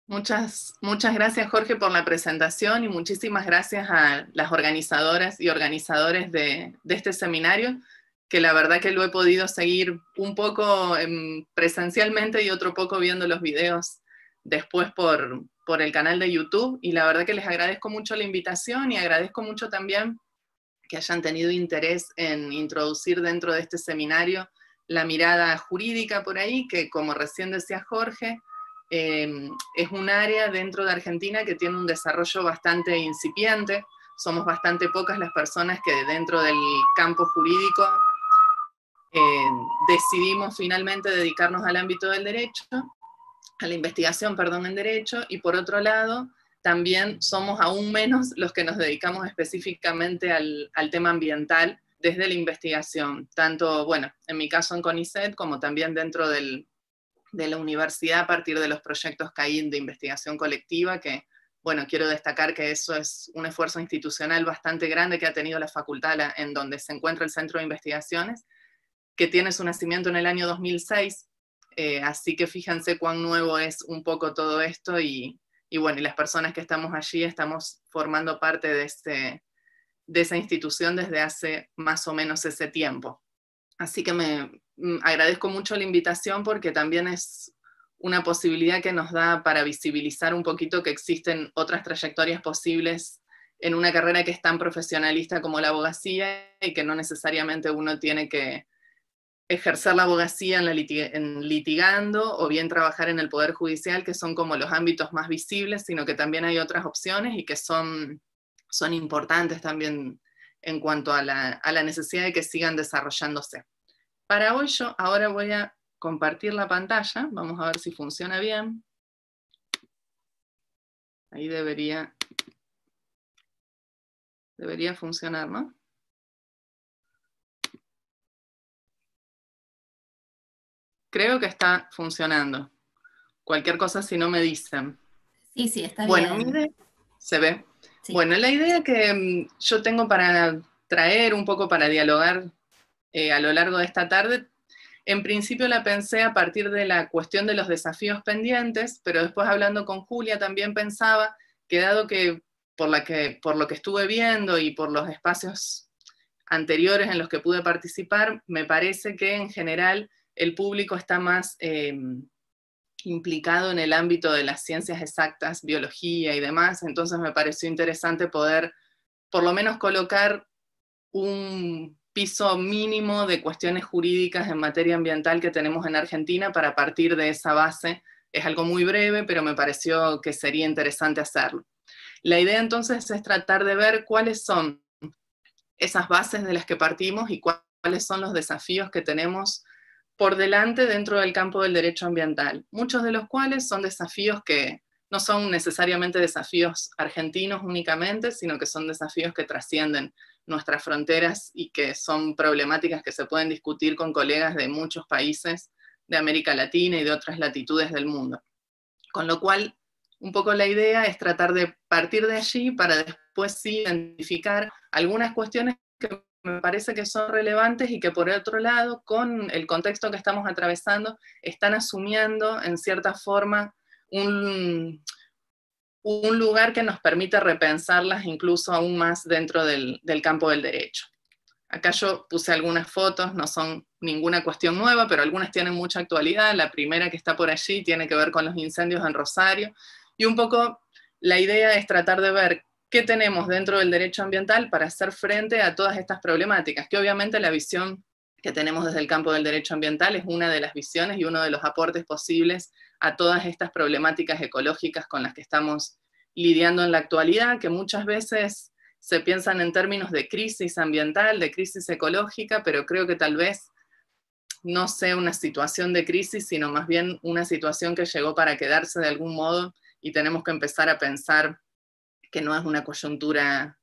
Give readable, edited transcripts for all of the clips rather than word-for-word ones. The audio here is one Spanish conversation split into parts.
Muchas gracias, Jorge, por la presentación y muchísimas gracias a las organizadoras y organizadores de este seminario, que la verdad que lo he podido seguir un poco presencialmente y otro poco viendo los videos después por el canal de YouTube, y la verdad que les agradezco mucho la invitación y agradezco mucho también que hayan tenido interés en introducir dentro de este seminario la mirada jurídica por ahí, que como recién decía Jorge, es un área dentro de Argentina que tiene un desarrollo bastante incipiente. Somos bastante pocas las personas que dentro del campo jurídico decidimos finalmente dedicarnos al ámbito del derecho, a la investigación, perdón, en derecho, y por otro lado, también somos aún menos los que nos dedicamos específicamente al tema ambiental desde la investigación, tanto, bueno, en mi caso en CONICET, como también dentro de la universidad a partir de los proyectos CAIN de investigación colectiva, que, bueno, quiero destacar que eso es un esfuerzo institucional bastante grande que ha tenido la facultad en donde se encuentra el Centro de Investigaciones, que tiene su nacimiento en el año 2006, así que fíjense cuán nuevo es un poco todo esto, y bueno, y las personas que estamos allí estamos formando parte de esa institución desde hace más o menos ese tiempo. Así que agradezco mucho la invitación porque también es una posibilidad que nos da para visibilizar un poquito que existen otras trayectorias posibles en una carrera que es tan profesionalista como la abogacía, y que no necesariamente uno tiene que ejercer la abogacía en litigando o bien trabajar en el Poder Judicial, que son como los ámbitos más visibles, sino que también hay otras opciones y que son importantes también en cuanto a la necesidad de que sigan desarrollándose. Para hoy yo ahora voy a compartir la pantalla, vamos a ver si funciona bien. Ahí debería funcionar, ¿no? Creo que está funcionando. Cualquier cosa si no me dicen. Sí, sí, está Bueno, mi bien. idea, ¿se ve? Sí. Bueno, la idea que yo tengo para traer un poco para dialogar a lo largo de esta tarde, en principio la pensé a partir de la cuestión de los desafíos pendientes, pero después hablando con Julia también pensaba que dado que por lo que estuve viendo y por los espacios anteriores en los que pude participar, me parece que en general el público está más implicado en el ámbito de las ciencias exactas, biología y demás, entonces me pareció interesante poder por lo menos colocar un piso mínimo de cuestiones jurídicas en materia ambiental que tenemos en Argentina para partir de esa base. Es algo muy breve, pero me pareció que sería interesante hacerlo. La idea entonces es tratar de ver cuáles son esas bases de las que partimos y cuáles son los desafíos que tenemos por delante dentro del campo del derecho ambiental, muchos de los cuales son desafíos que no son necesariamente desafíos argentinos únicamente, sino que son desafíos que trascienden nuestras fronteras y que son problemáticas que se pueden discutir con colegas de muchos países de América Latina y de otras latitudes del mundo. Con lo cual, un poco la idea es tratar de partir de allí para después sí identificar algunas cuestiones que me parece que son relevantes y que por otro lado, con el contexto que estamos atravesando, están asumiendo en cierta forma un lugar que nos permite repensarlas incluso aún más dentro del campo del derecho. Acá yo puse algunas fotos, no son ninguna cuestión nueva, pero algunas tienen mucha actualidad. La primera que está por allí tiene que ver con los incendios en Rosario. Y un poco la idea es tratar de ver qué tenemos dentro del derecho ambiental para hacer frente a todas estas problemáticas, que obviamente la visión que tenemos desde el campo del derecho ambiental es una de las visiones y uno de los aportes posibles a todas estas problemáticas ecológicas con las que estamos lidiando en la actualidad, que muchas veces se piensan en términos de crisis ambiental, de crisis ecológica, pero creo que tal vez no sea una situación de crisis, sino más bien una situación que llegó para quedarse de algún modo, y tenemos que empezar a pensar que no es una coyuntura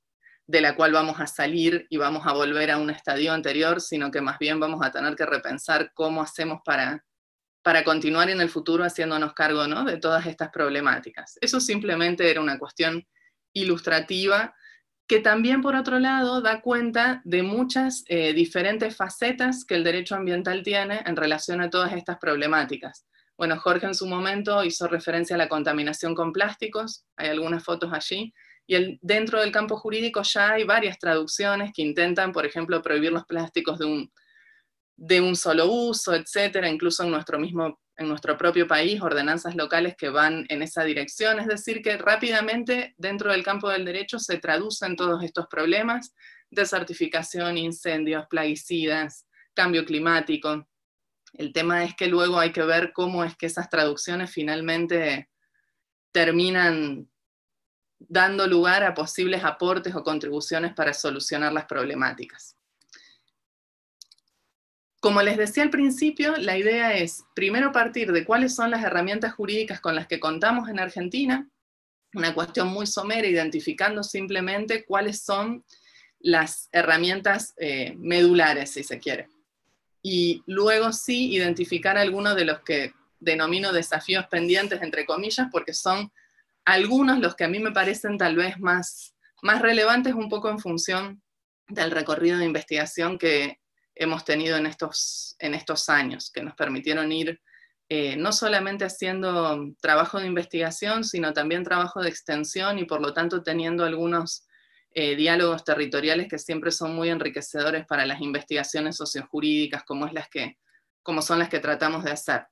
de la cual vamos a salir y vamos a volver a un estadio anterior, sino que más bien vamos a tener que repensar cómo hacemos para continuar en el futuro haciéndonos cargo, ¿no?, de todas estas problemáticas. Eso simplemente era una cuestión ilustrativa que también, por otro lado, da cuenta de muchas diferentes facetas que el derecho ambiental tiene en relación a todas estas problemáticas. Bueno, Jorge en su momento hizo referencia a la contaminación con plásticos, hay algunas fotos allí, y dentro del campo jurídico ya hay varias traducciones que intentan, por ejemplo, prohibir los plásticos de un solo uso, etcétera, incluso en nuestro propio país, ordenanzas locales que van en esa dirección, es decir, que rápidamente dentro del campo del derecho se traducen todos estos problemas: desertificación, incendios, plaguicidas, cambio climático. El tema es que luego hay que ver cómo es que esas traducciones finalmente terminan dando lugar a posibles aportes o contribuciones para solucionar las problemáticas. Como les decía al principio, la idea es primero partir de cuáles son las herramientas jurídicas con las que contamos en Argentina, una cuestión muy somera, identificando simplemente cuáles son las herramientas medulares, si se quiere. Y luego sí identificar algunos de los que denomino desafíos pendientes, entre comillas, porque son algunos los que a mí me parecen tal vez más relevantes, un poco en función del recorrido de investigación que hemos tenido en estos años, que nos permitieron ir no solamente haciendo trabajo de investigación, sino también trabajo de extensión, y por lo tanto teniendo algunos diálogos territoriales que siempre son muy enriquecedores para las investigaciones sociojurídicas, como son las que tratamos de hacer.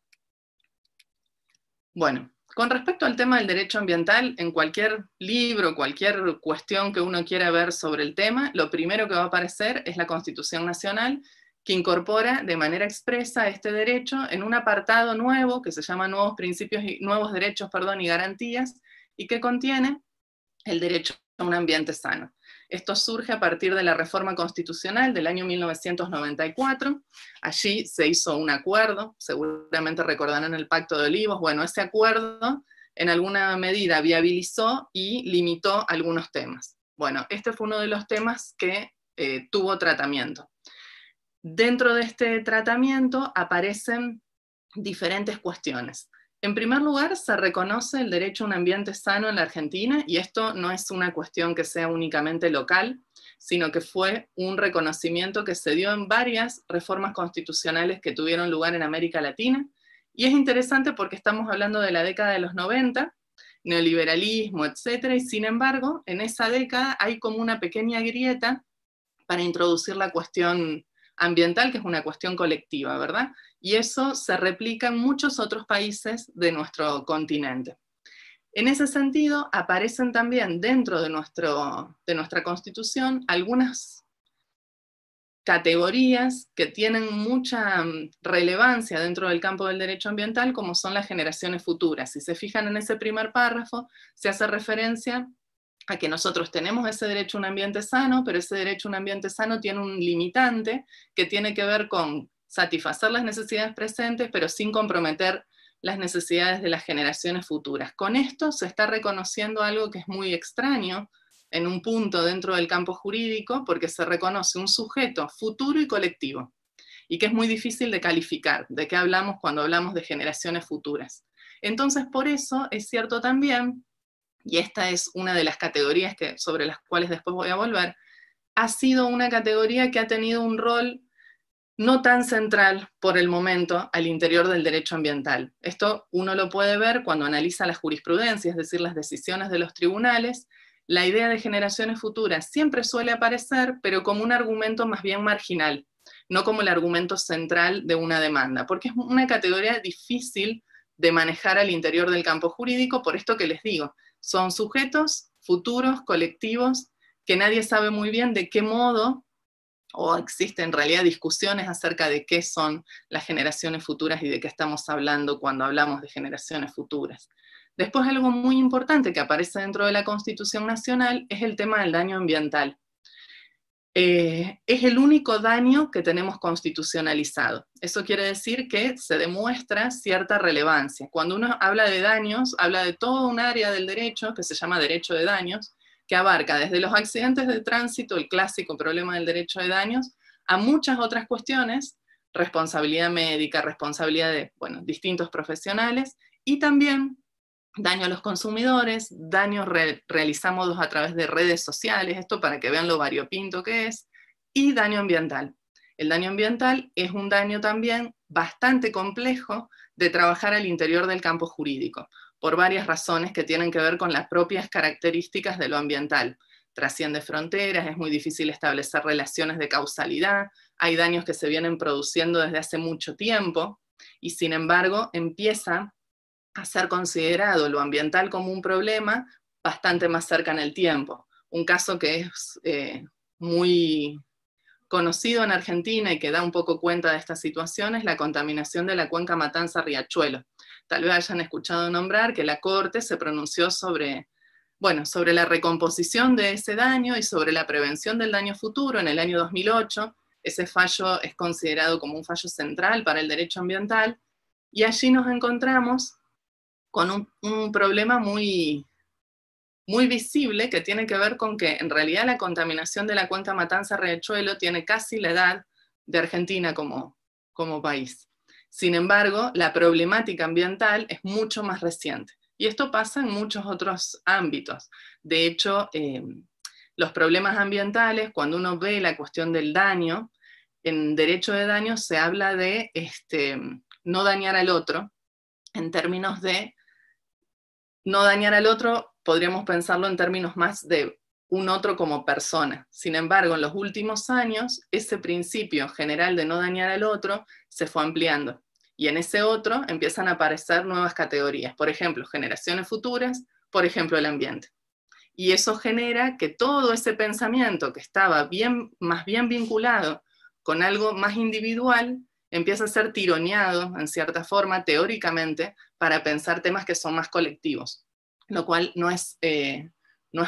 Bueno, con respecto al tema del derecho ambiental, en cualquier libro, cualquier cuestión que uno quiera ver sobre el tema, lo primero que va a aparecer es la Constitución Nacional, que incorpora de manera expresa este derecho en un apartado nuevo que se llama Nuevos Derechos y Garantías, y que contiene el derecho a un ambiente sano. Esto surge a partir de la reforma constitucional del año 1994. Allí se hizo un acuerdo, seguramente recordarán el Pacto de Olivos. Bueno, ese acuerdo en alguna medida viabilizó y limitó algunos temas. Bueno, este fue uno de los temas que tuvo tratamiento. Dentro de este tratamiento aparecen diferentes cuestiones. En primer lugar, se reconoce el derecho a un ambiente sano en la Argentina, y esto no es una cuestión que sea únicamente local, sino que fue un reconocimiento que se dio en varias reformas constitucionales que tuvieron lugar en América Latina, y es interesante porque estamos hablando de la década de los 90, neoliberalismo, etcétera, y sin embargo, en esa década hay como una pequeña grieta para introducir la cuestión ambiental, que es una cuestión colectiva, ¿verdad? Y eso se replica en muchos otros países de nuestro continente. En ese sentido, aparecen también dentro de nuestra Constitución algunas categorías que tienen mucha relevancia dentro del campo del derecho ambiental, como son las generaciones futuras. Si se fijan en ese primer párrafo, se hace referencia a que nosotros tenemos ese derecho a un ambiente sano, pero ese derecho a un ambiente sano tiene un limitante que tiene que ver con satisfacer las necesidades presentes, pero sin comprometer las necesidades de las generaciones futuras. Con esto se está reconociendo algo que es muy extraño en un punto dentro del campo jurídico, porque se reconoce un sujeto futuro y colectivo, y que es muy difícil de calificar. ¿De qué hablamos cuando hablamos de generaciones futuras? Entonces, por eso es cierto también, y esta es una de las categorías sobre las cuales después voy a volver, ha sido una categoría que ha tenido un rol no tan central por el momento al interior del derecho ambiental. Esto uno lo puede ver cuando analiza la jurisprudencia, es decir, las decisiones de los tribunales. La idea de generaciones futuras siempre suele aparecer, pero como un argumento más bien marginal, no como el argumento central de una demanda, porque es una categoría difícil de manejar al interior del campo jurídico, por esto que les digo. Son sujetos futuros, colectivos, que nadie sabe muy bien de qué modo, o existen en realidad discusiones acerca de qué son las generaciones futuras y de qué estamos hablando cuando hablamos de generaciones futuras. Después, algo muy importante que aparece dentro de la Constitución Nacional es el tema del daño ambiental. Es el único daño que tenemos constitucionalizado. Eso quiere decir que se demuestra cierta relevancia. Cuando uno habla de daños, habla de todo un área del derecho que se llama derecho de daños, que abarca desde los accidentes de tránsito, el clásico problema del derecho de daños, a muchas otras cuestiones, responsabilidad médica, responsabilidad de distintos profesionales, y también daño a los consumidores, daños realizados a través de redes sociales, esto para que vean lo variopinto que es, y daño ambiental. El daño ambiental es un daño también bastante complejo de trabajar al interior del campo jurídico, por varias razones que tienen que ver con las propias características de lo ambiental. Trasciende fronteras, es muy difícil establecer relaciones de causalidad, hay daños que se vienen produciendo desde hace mucho tiempo, y sin embargo empieza a ser considerado lo ambiental como un problema bastante más cerca en el tiempo. Un caso que es muy conocido en Argentina y que da un poco cuenta de esta situación es la contaminación de la cuenca Matanza-Riachuelo. Tal vez hayan escuchado nombrar que la Corte se pronunció sobre la recomposición de ese daño y sobre la prevención del daño futuro en el año 2008. Ese fallo es considerado como un fallo central para el derecho ambiental, y allí nos encontramos con un problema muy visible que tiene que ver con que en realidad la contaminación de la cuenca Matanza-Riachuelo tiene casi la edad de Argentina como país. Sin embargo, la problemática ambiental es mucho más reciente. Y esto pasa en muchos otros ámbitos. De hecho, los problemas ambientales, cuando uno ve la cuestión del daño, en derecho de daño se habla de no dañar al otro, en términos de no dañar al otro, podríamos pensarlo en términos más de un otro como persona. Sin embargo, en los últimos años, ese principio general de no dañar al otro se fue ampliando. Y en ese otro empiezan a aparecer nuevas categorías. Por ejemplo, generaciones futuras, por ejemplo, el ambiente. Y eso genera que todo ese pensamiento que estaba más bien vinculado con algo más individual, empieza a ser tironeado, en cierta forma, teóricamente, para pensar temas que son más colectivos, lo cual no es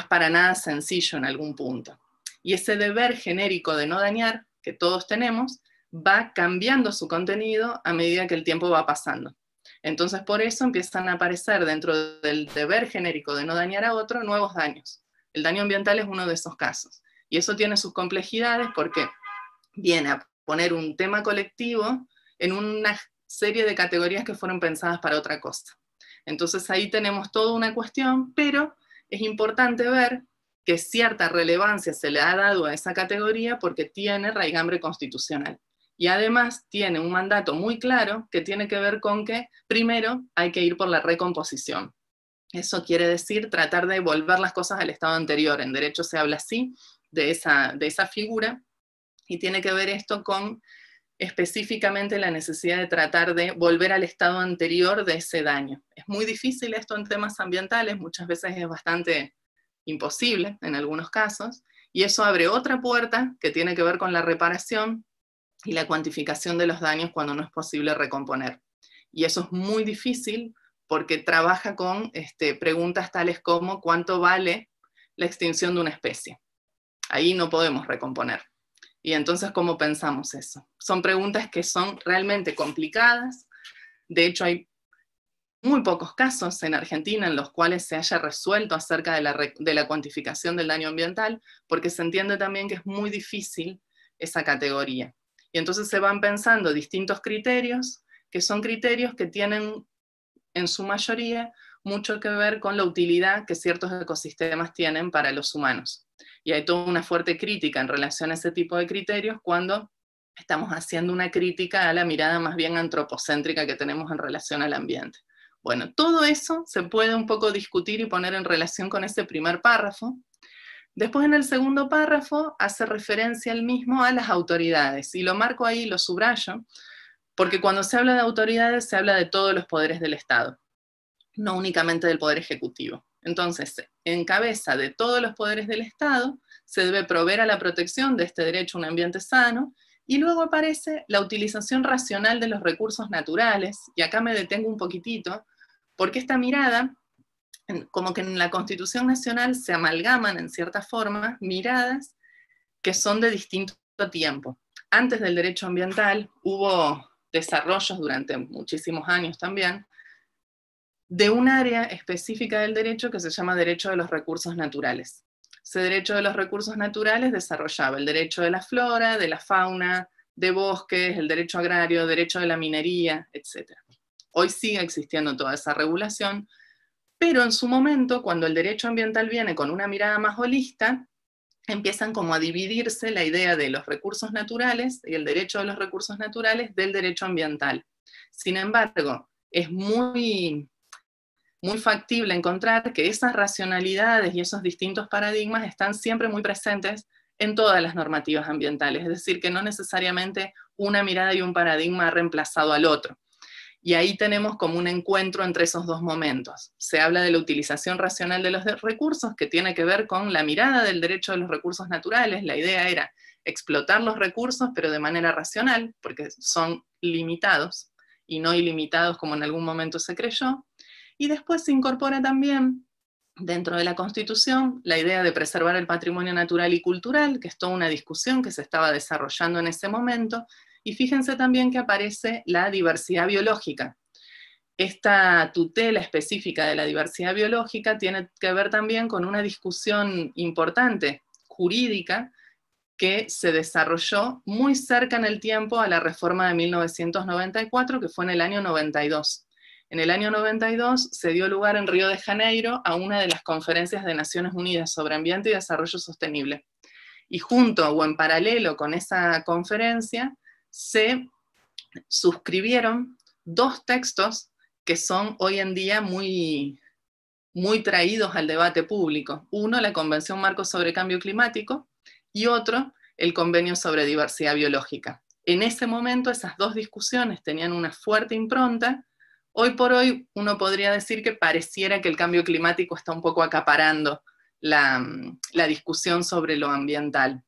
para nada sencillo en algún punto. Y ese deber genérico de no dañar, que todos tenemos, va cambiando su contenido a medida que el tiempo va pasando. Entonces, por eso empiezan a aparecer dentro del deber genérico de no dañar a otro nuevos daños. El daño ambiental es uno de esos casos. Y eso tiene sus complejidades porque viene a poner un tema colectivo en una serie de categorías que fueron pensadas para otra cosa. Entonces ahí tenemos toda una cuestión, pero es importante ver que cierta relevancia se le ha dado a esa categoría porque tiene raigambre constitucional. Y además tiene un mandato muy claro que tiene que ver con que primero hay que ir por la recomposición. Eso quiere decir tratar de volver las cosas al estado anterior. En derecho se habla así de esa figura, y tiene que ver esto con específicamente la necesidad de tratar de volver al estado anterior de ese daño. Es muy difícil esto en temas ambientales, muchas veces es bastante imposible en algunos casos, y eso abre otra puerta que tiene que ver con la reparación y la cuantificación de los daños cuando no es posible recomponer. Y eso es muy difícil porque trabaja con preguntas tales como ¿cuánto vale la extinción de una especie? Ahí no podemos recomponer. Y entonces, ¿cómo pensamos eso? Son preguntas que son realmente complicadas. De hecho, hay muy pocos casos en Argentina en los cuales se haya resuelto acerca de la cuantificación del daño ambiental, porque se entiende también que es muy difícil esa categoría. Y entonces se van pensando distintos criterios, que son criterios que tienen en su mayoría mucho que ver con la utilidad que ciertos ecosistemas tienen para los humanos. Y hay toda una fuerte crítica en relación a ese tipo de criterios cuando estamos haciendo una crítica a la mirada más bien antropocéntrica que tenemos en relación al ambiente. Bueno, todo eso se puede un poco discutir y poner en relación con ese primer párrafo. Después, en el segundo párrafo, hace referencia él mismo a las autoridades, y lo marco ahí, lo subrayo, porque cuando se habla de autoridades se habla de todos los poderes del Estado, no únicamente del Poder Ejecutivo. Entonces, en cabeza de todos los poderes del Estado, se debe proveer a la protección de este derecho a un ambiente sano, y luego aparece la utilización racional de los recursos naturales, y acá me detengo un poquitito, porque esta mirada, como que en la Constitución Nacional se amalgaman en cierta forma miradas que son de distinto tiempo. Antes del derecho ambiental hubo desarrollos durante muchísimos años también, de un área específica del derecho que se llama derecho de los recursos naturales. Ese derecho de los recursos naturales desarrollaba el derecho de la flora, de la fauna, de bosques, el derecho agrario, derecho de la minería, etc. Hoy sigue existiendo toda esa regulación, pero en su momento, cuando el derecho ambiental viene con una mirada más holista, empiezan como a dividirse la idea de los recursos naturales y el derecho a los recursos naturales del derecho ambiental. Sin embargo, es muy factible encontrar que esas racionalidades y esos distintos paradigmas están siempre muy presentes en todas las normativas ambientales, es decir, que no necesariamente una mirada y un paradigma ha reemplazado al otro. Y ahí tenemos como un encuentro entre esos dos momentos. Se habla de la utilización racional de los recursos, que tiene que ver con la mirada del derecho a los recursos naturales. La idea era explotar los recursos, pero de manera racional, porque son limitados y no ilimitados como en algún momento se creyó. Y después se incorpora también dentro de la Constitución la idea de preservar el patrimonio natural y cultural, que es toda una discusión que se estaba desarrollando en ese momento. Y fíjense también que aparece la diversidad biológica. Esta tutela específica de la diversidad biológica tiene que ver también con una discusión importante, jurídica, que se desarrolló muy cerca en el tiempo a la reforma de 1994, que fue en el año 92. En el año 92 se dio lugar en Río de Janeiro a una de las conferencias de Naciones Unidas sobre Ambiente y Desarrollo Sostenible. Y junto o en paralelo con esa conferencia, se suscribieron dos textos que son hoy en día muy traídos al debate público. Uno, la Convención Marco sobre Cambio Climático, y otro, el Convenio sobre Diversidad Biológica. En ese momento esas dos discusiones tenían una fuerte impronta. Hoy por hoy uno podría decir que pareciera que el cambio climático está un poco acaparando la discusión sobre lo ambiental.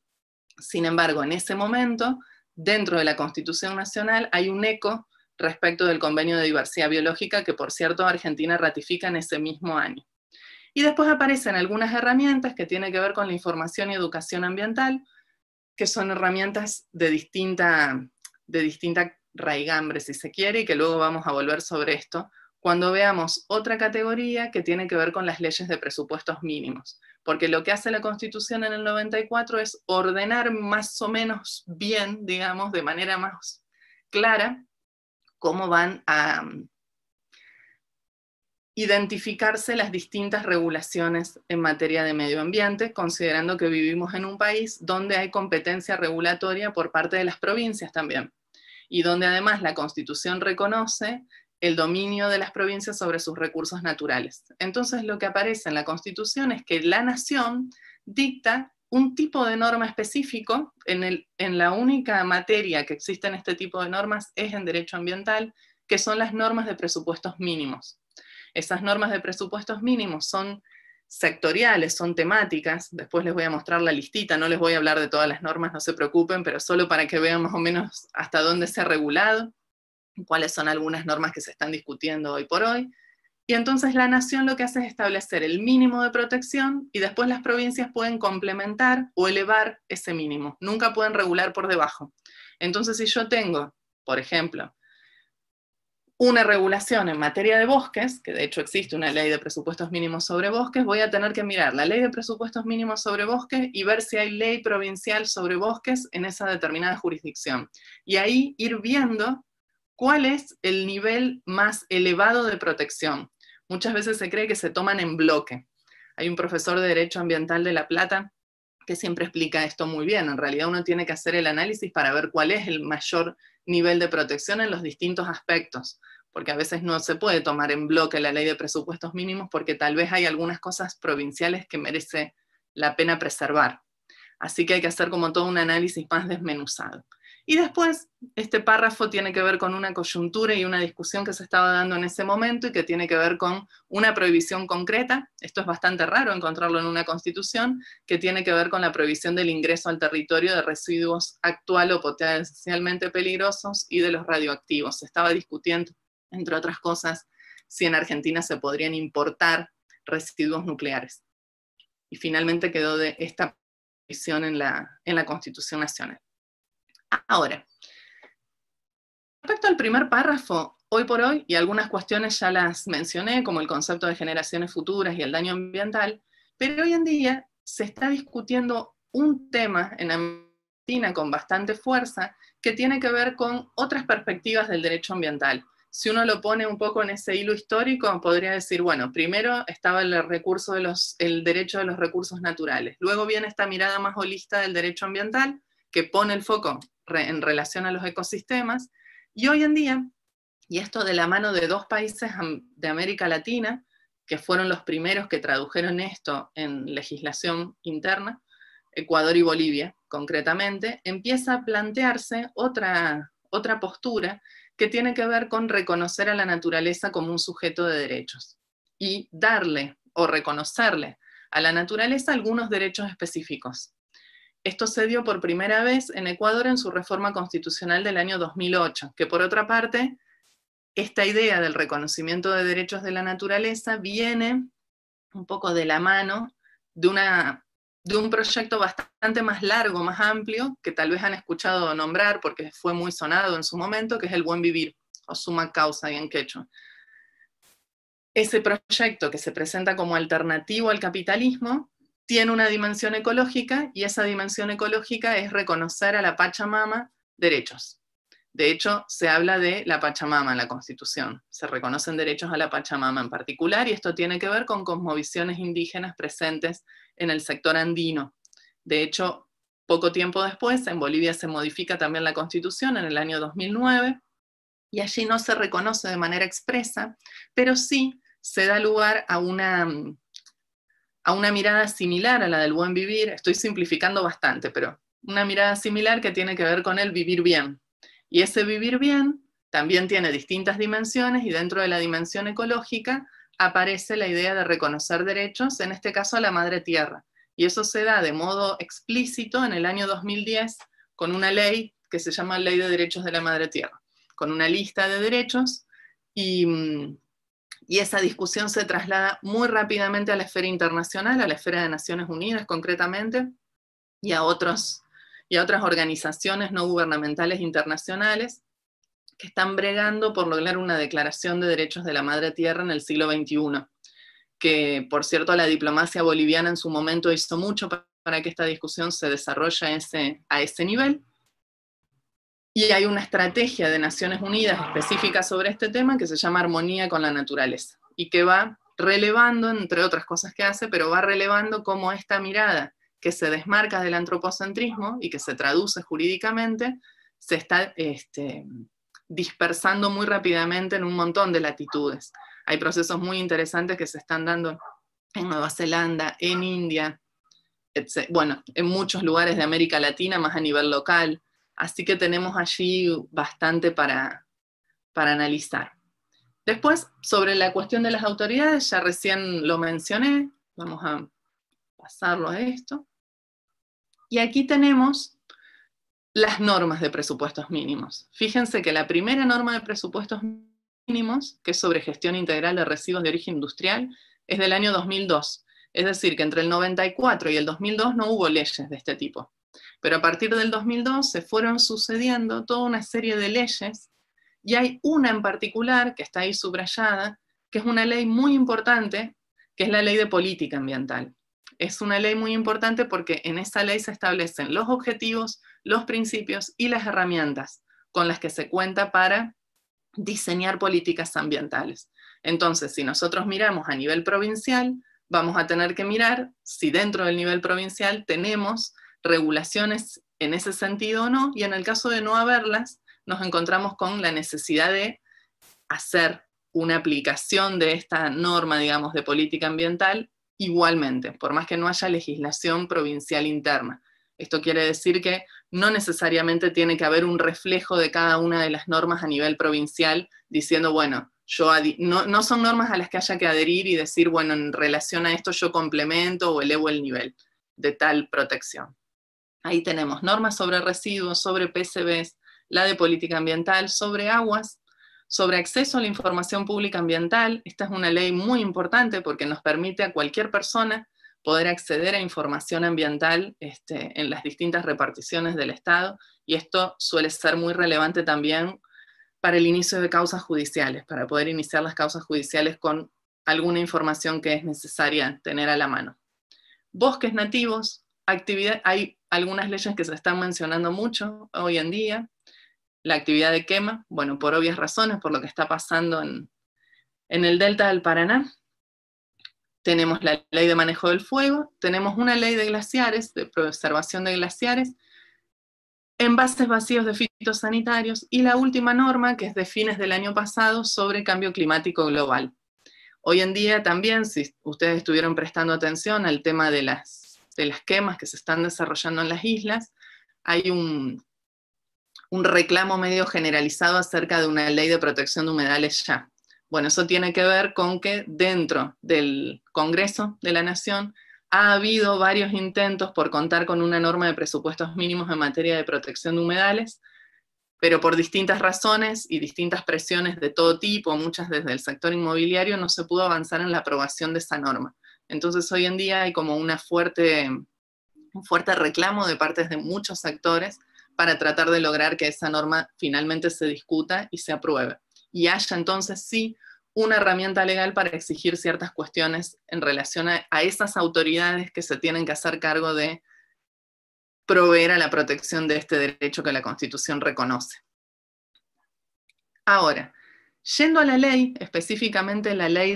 Sin embargo, en ese momento, dentro de la Constitución Nacional hay un eco respecto del Convenio de Diversidad Biológica que, por cierto, Argentina ratifica en ese mismo año. Y después aparecen algunas herramientas que tienen que ver con la información y educación ambiental, que son herramientas de distinta raigambre, si se quiere, y que luego vamos a volver sobre esto, cuando veamos otra categoría que tiene que ver con las leyes de presupuestos mínimos. Porque lo que hace la Constitución en el 94 es ordenar más o menos bien, digamos, de manera más clara, cómo van a identificarse las distintas regulaciones en materia de medio ambiente, considerando que vivimos en un país donde hay competencia regulatoria por parte de las provincias también, y donde además la Constitución reconoce el dominio de las provincias sobre sus recursos naturales. Entonces lo que aparece en la Constitución es que la nación dicta un tipo de norma específico, en la única materia que existe en este tipo de normas es en derecho ambiental, que son las normas de presupuestos mínimos. Esas normas de presupuestos mínimos son sectoriales, son temáticas, después les voy a mostrar la listita, no les voy a hablar de todas las normas, no se preocupen, pero solo para que vean más o menos hasta dónde se ha regulado, cuáles son algunas normas que se están discutiendo hoy por hoy. Y entonces la nación lo que hace es establecer el mínimo de protección y después las provincias pueden complementar o elevar ese mínimo, nunca pueden regular por debajo. Entonces si yo tengo, por ejemplo, una regulación en materia de bosques, que de hecho existe una ley de presupuestos mínimos sobre bosques, voy a tener que mirar la ley de presupuestos mínimos sobre bosques y ver si hay ley provincial sobre bosques en esa determinada jurisdicción. Y ahí ir viendo cuál es el nivel más elevado de protección. Muchas veces se cree que se toman en bloque. Hay un profesor de Derecho Ambiental de La Plata que siempre explica esto muy bien. En realidad uno tiene que hacer el análisis para ver cuál es el mayor nivel de protección en los distintos aspectos, porque a veces no se puede tomar en bloque la ley de presupuestos mínimos porque tal vez hay algunas cosas provinciales que merece la pena preservar. Así que hay que hacer como todo un análisis más desmenuzado. Y después, este párrafo tiene que ver con una coyuntura y una discusión que se estaba dando en ese momento y que tiene que ver con una prohibición concreta. Esto es bastante raro encontrarlo en una constitución, que tiene que ver con la prohibición del ingreso al territorio de residuos actual o potencialmente peligrosos y de los radioactivos. Se estaba discutiendo, entre otras cosas, si en Argentina se podrían importar residuos nucleares. Y finalmente quedó de esta prohibición en la Constitución Nacional. Ahora, respecto al primer párrafo, hoy por hoy, y algunas cuestiones ya las mencioné, como el concepto de generaciones futuras y el daño ambiental, pero hoy en día se está discutiendo un tema en Argentina con bastante fuerza que tiene que ver con otras perspectivas del derecho ambiental, si uno lo pone un poco en ese hilo histórico, podría decir, bueno, primero estaba el derecho de los recursos naturales, luego viene esta mirada más holista del derecho ambiental, que pone el foco en relación a los ecosistemas, y hoy en día, y esto de la mano de dos países de América Latina, que fueron los primeros que tradujeron esto en legislación interna, Ecuador y Bolivia concretamente, empieza a plantearse otra postura que tiene que ver con reconocer a la naturaleza como un sujeto de derechos y darle o reconocerle a la naturaleza algunos derechos específicos. Esto se dio por primera vez en Ecuador en su reforma constitucional del año 2008, que por otra parte, esta idea del reconocimiento de derechos de la naturaleza viene un poco de la mano de un proyecto bastante más largo, más amplio, que tal vez han escuchado nombrar porque fue muy sonado en su momento, que es el Buen Vivir, o Suma Causa en quechua. Ese proyecto, que se presenta como alternativo al capitalismo, tiene una dimensión ecológica, y esa dimensión ecológica es reconocer a la Pachamama derechos. De hecho, se habla de la Pachamama en la Constitución. Se reconocen derechos a la Pachamama en particular, y esto tiene que ver con cosmovisiones indígenas presentes en el sector andino. De hecho, poco tiempo después, en Bolivia se modifica también la Constitución en el año 2009, y allí no se reconoce de manera expresa, pero sí se da lugar a una mirada similar a la del buen vivir. Estoy simplificando bastante, pero una mirada similar que tiene que ver con el vivir bien. Y ese vivir bien también tiene distintas dimensiones, y dentro de la dimensión ecológica aparece la idea de reconocer derechos, en este caso a la madre tierra. Y eso se da de modo explícito en el año 2010 con una ley que se llama Ley de Derechos de la Madre Tierra, con una lista de derechos, y esa discusión se traslada muy rápidamente a la esfera internacional, a la esfera de Naciones Unidas concretamente, y a otras organizaciones no gubernamentales internacionales que están bregando por lograr una declaración de derechos de la madre tierra en el siglo XXI, que por cierto la diplomacia boliviana en su momento hizo mucho para que esta discusión se desarrolle a ese nivel, y hay una estrategia de Naciones Unidas específica sobre este tema que se llama Armonía con la Naturaleza, y que va relevando, entre otras cosas que hace, pero va relevando cómo esta mirada que se desmarca del antropocentrismo y que se traduce jurídicamente, se está dispersando muy rápidamente en un montón de latitudes. Hay procesos muy interesantes que se están dando en Nueva Zelanda, en India, bueno, en muchos lugares de América Latina, más a nivel local. Así que tenemos allí bastante para analizar. Después, sobre la cuestión de las autoridades, ya recién lo mencioné, vamos a pasarlo a esto. Y aquí tenemos las normas de presupuestos mínimos. Fíjense que la primera norma de presupuestos mínimos, que es sobre gestión integral de residuos de origen industrial, es del año 2002. Es decir, que entre el 94 y el 2002 no hubo leyes de este tipo. Pero a partir del 2002 se fueron sucediendo toda una serie de leyes, y hay una en particular que está ahí subrayada, que es una ley muy importante, que es la Ley de Política Ambiental. Es una ley muy importante porque en esa ley se establecen los objetivos, los principios y las herramientas con las que se cuenta para diseñar políticas ambientales. Entonces, si nosotros miramos a nivel provincial, vamos a tener que mirar si dentro del nivel provincial tenemos regulaciones en ese sentido o no, y en el caso de no haberlas, nos encontramos con la necesidad de hacer una aplicación de esta norma, digamos, de política ambiental igualmente, por más que no haya legislación provincial interna. Esto quiere decir que no necesariamente tiene que haber un reflejo de cada una de las normas a nivel provincial diciendo, bueno, no son normas a las que haya que adherir y decir, bueno, en relación a esto yo complemento o elevo el nivel de tal protección. Ahí tenemos normas sobre residuos, sobre PCBs, la de política ambiental, sobre aguas, sobre acceso a la información pública ambiental. Esta es una ley muy importante porque nos permite a cualquier persona poder acceder a información ambiental en las distintas reparticiones del Estado, y esto suele ser muy relevante también para el inicio de causas judiciales, para poder iniciar las causas judiciales con alguna información que es necesaria tener a la mano. Bosques nativos, hay algunas leyes que se están mencionando mucho hoy en día, la actividad de quema, bueno, por obvias razones, por lo que está pasando en el delta del Paraná. Tenemos la ley de manejo del fuego, tenemos una ley de glaciares, de preservación de glaciares, envases vacíos de fitosanitarios, y la última norma, que es de fines del año pasado, sobre cambio climático global. Hoy en día también, si ustedes estuvieron prestando atención al tema de las quemas que se están desarrollando en las islas, hay un reclamo medio generalizado acerca de una ley de protección de humedales ya. Bueno, eso tiene que ver con que dentro del Congreso de la Nación ha habido varios intentos por contar con una norma de presupuestos mínimos en materia de protección de humedales, pero por distintas razones y distintas presiones de todo tipo, muchas desde el sector inmobiliario, no se pudo avanzar en la aprobación de esa norma. Entonces hoy en día hay como un fuerte reclamo de parte de muchos sectores para tratar de lograr que esa norma finalmente se discuta y se apruebe. Y haya entonces sí una herramienta legal para exigir ciertas cuestiones en relación a esas autoridades que se tienen que hacer cargo de proveer a la protección de este derecho que la Constitución reconoce. Ahora, yendo a la ley, específicamente la ley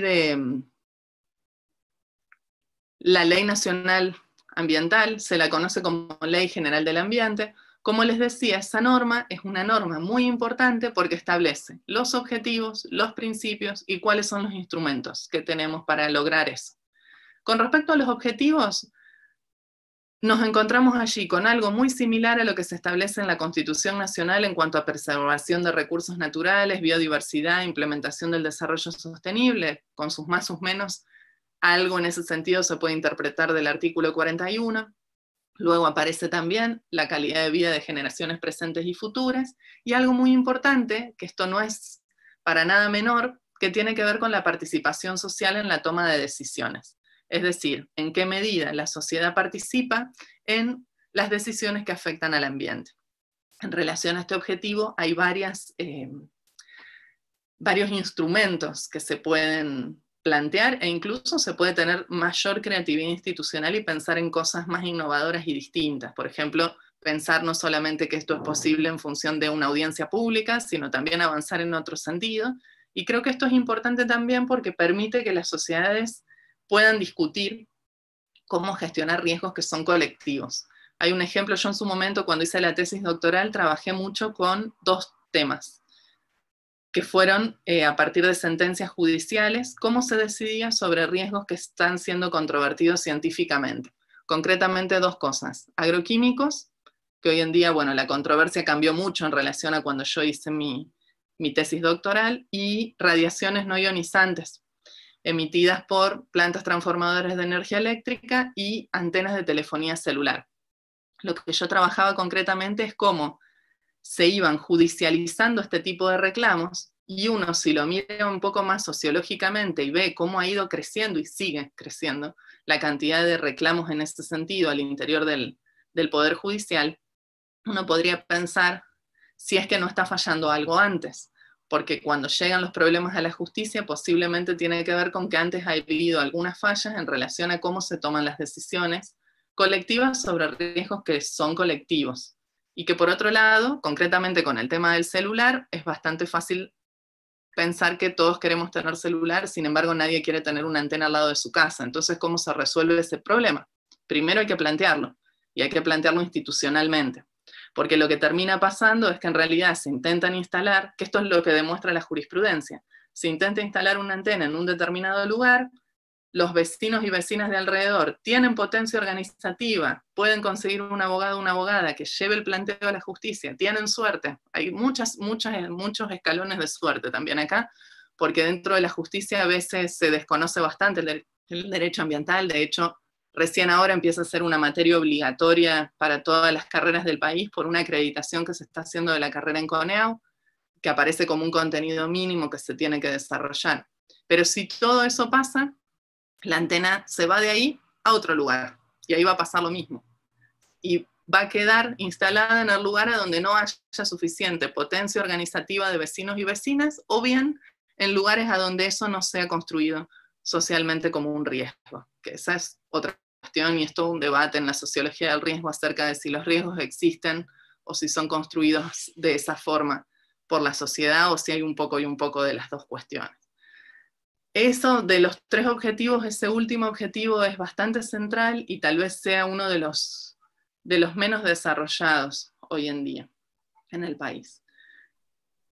nacional ambiental, se la conoce como Ley General del Ambiente. Como les decía, esa norma es una norma muy importante porque establece los objetivos, los principios y cuáles son los instrumentos que tenemos para lograr eso. Con respecto a los objetivos, nos encontramos allí con algo muy similar a lo que se establece en la Constitución Nacional en cuanto a preservación de recursos naturales, biodiversidad, implementación del desarrollo sostenible, con sus más, sus menos. Algo en ese sentido se puede interpretar del artículo 41. Luego aparece también la calidad de vida de generaciones presentes y futuras, y algo muy importante, que esto no es para nada menor, que tiene que ver con la participación social en la toma de decisiones. Es decir, en qué medida la sociedad participa en las decisiones que afectan al ambiente. En relación a este objetivo hay varios instrumentos que se pueden plantear, e incluso se puede tener mayor creatividad institucional y pensar en cosas más innovadoras y distintas. Por ejemplo, pensar no solamente que esto es posible en función de una audiencia pública, sino también avanzar en otro sentido. Y creo que esto es importante también porque permite que las sociedades puedan discutir cómo gestionar riesgos que son colectivos. Hay un ejemplo, yo en su momento cuando hice la tesis doctoral trabajé mucho con dos temas, que fueron a partir de sentencias judiciales, cómo se decidía sobre riesgos que están siendo controvertidos científicamente. Concretamente dos cosas, agroquímicos, que hoy en día, bueno, la controversia cambió mucho en relación a cuando yo hice mi tesis doctoral, y radiaciones no ionizantes, emitidas por plantas transformadoras de energía eléctrica y antenas de telefonía celular. Lo que yo trabajaba concretamente es cómo se iban judicializando este tipo de reclamos, y uno, si lo mira un poco más sociológicamente y ve cómo ha ido creciendo y sigue creciendo la cantidad de reclamos en este sentido al interior del Poder Judicial, uno podría pensar si es que no está fallando algo antes, porque cuando llegan los problemas a la justicia posiblemente tiene que ver con que antes ha habido algunas fallas en relación a cómo se toman las decisiones colectivas sobre riesgos que son colectivos. Y que por otro lado, concretamente con el tema del celular, es bastante fácil pensar que todos queremos tener celular, sin embargo nadie quiere tener una antena al lado de su casa. Entonces, ¿cómo se resuelve ese problema? Primero hay que plantearlo, y hay que plantearlo institucionalmente. Porque lo que termina pasando es que en realidad se intentan instalar, que esto es lo que demuestra la jurisprudencia, se intenta instalar una antena en un determinado lugar, los vecinos y vecinas de alrededor tienen potencia organizativa, pueden conseguir un abogado o una abogada que lleve el planteo a la justicia, tienen suerte. Hay muchos escalones de suerte también acá, porque dentro de la justicia a veces se desconoce bastante el derecho ambiental. De hecho, recién ahora empieza a ser una materia obligatoria para todas las carreras del país por una acreditación que se está haciendo de la carrera en CONEAU, que aparece como un contenido mínimo que se tiene que desarrollar. Pero si todo eso pasa, la antena se va de ahí a otro lugar, y ahí va a pasar lo mismo. Y va a quedar instalada en el lugar a donde no haya suficiente potencia organizativa de vecinos y vecinas, o bien en lugares a donde eso no sea construido socialmente como un riesgo, que esa es otra cuestión, y es todo un debate en la sociología del riesgo acerca de si los riesgos existen o si son construidos de esa forma por la sociedad, o si hay un poco y un poco de las dos cuestiones. Eso de los 3 objetivos, ese último objetivo es bastante central y tal vez sea uno de los menos desarrollados hoy en día en el país.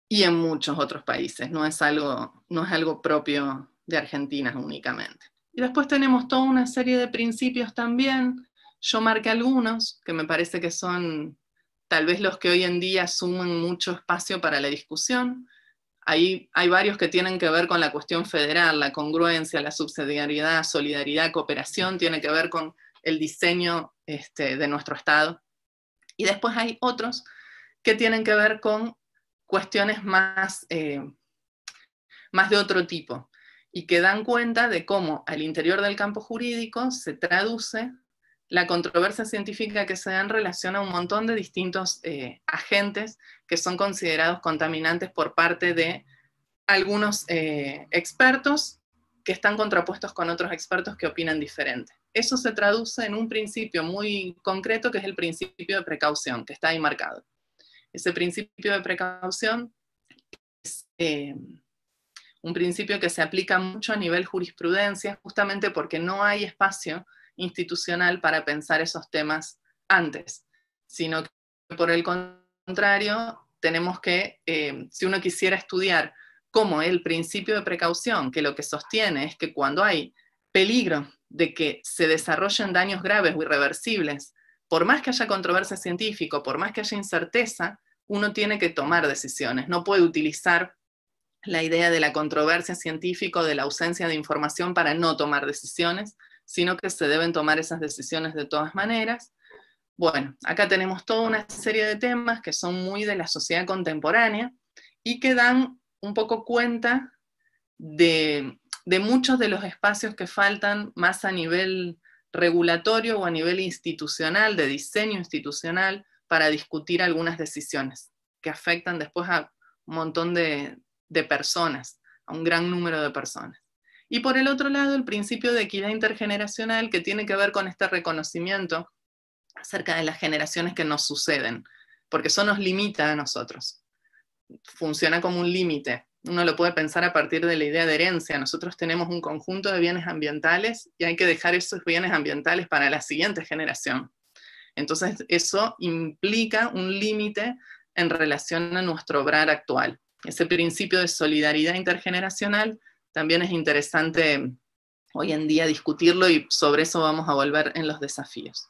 Y en muchos otros países, no es algo propio de Argentina únicamente. Y después tenemos toda una serie de principios también. Yo marqué algunos que me parece que son tal vez los que hoy en día suman mucho espacio para la discusión. Ahí hay varios que tienen que ver con la cuestión federal, la congruencia, la subsidiariedad, solidaridad, cooperación, tiene que ver con el diseño de nuestro Estado. Y después hay otros que tienen que ver con cuestiones más de otro tipo, y que dan cuenta de cómo al interior del campo jurídico se traduce la controversia científica que se da en relación a un montón de distintos agentes que son considerados contaminantes por parte de algunos expertos que están contrapuestos con otros expertos que opinan diferente. Eso se traduce en un principio muy concreto, que es el principio de precaución, que está ahí marcado. Ese principio de precaución es un principio que se aplica mucho a nivel jurisprudencia, justamente porque no hay espacio institucional para pensar esos temas antes, sino que por el contrario, tenemos que, si uno quisiera estudiar cómo el principio de precaución, que lo que sostiene es que cuando hay peligro de que se desarrollen daños graves o irreversibles, por más que haya controversia científica, por más que haya incerteza, uno tiene que tomar decisiones, no puede utilizar la idea de la controversia científica o de la ausencia de información para no tomar decisiones, sino que se deben tomar esas decisiones de todas maneras. Bueno, acá tenemos toda una serie de temas que son muy de la sociedad contemporánea y que dan un poco cuenta de muchos de los espacios que faltan más a nivel regulatorio o a nivel institucional, de diseño institucional, para discutir algunas decisiones que afectan después a un montón de personas, a un gran número de personas. Y por el otro lado, el principio de equidad intergeneracional, que tiene que ver con este reconocimiento acerca de las generaciones que nos suceden, porque eso nos limita a nosotros. Funciona como un límite. Uno lo puede pensar a partir de la idea de herencia. Nosotros tenemos un conjunto de bienes ambientales y hay que dejar esos bienes ambientales para la siguiente generación. Entonces, eso implica un límite en relación a nuestro obrar actual. Ese principio de solidaridad intergeneracional también es interesante hoy en día discutirlo, y sobre eso vamos a volver en los desafíos.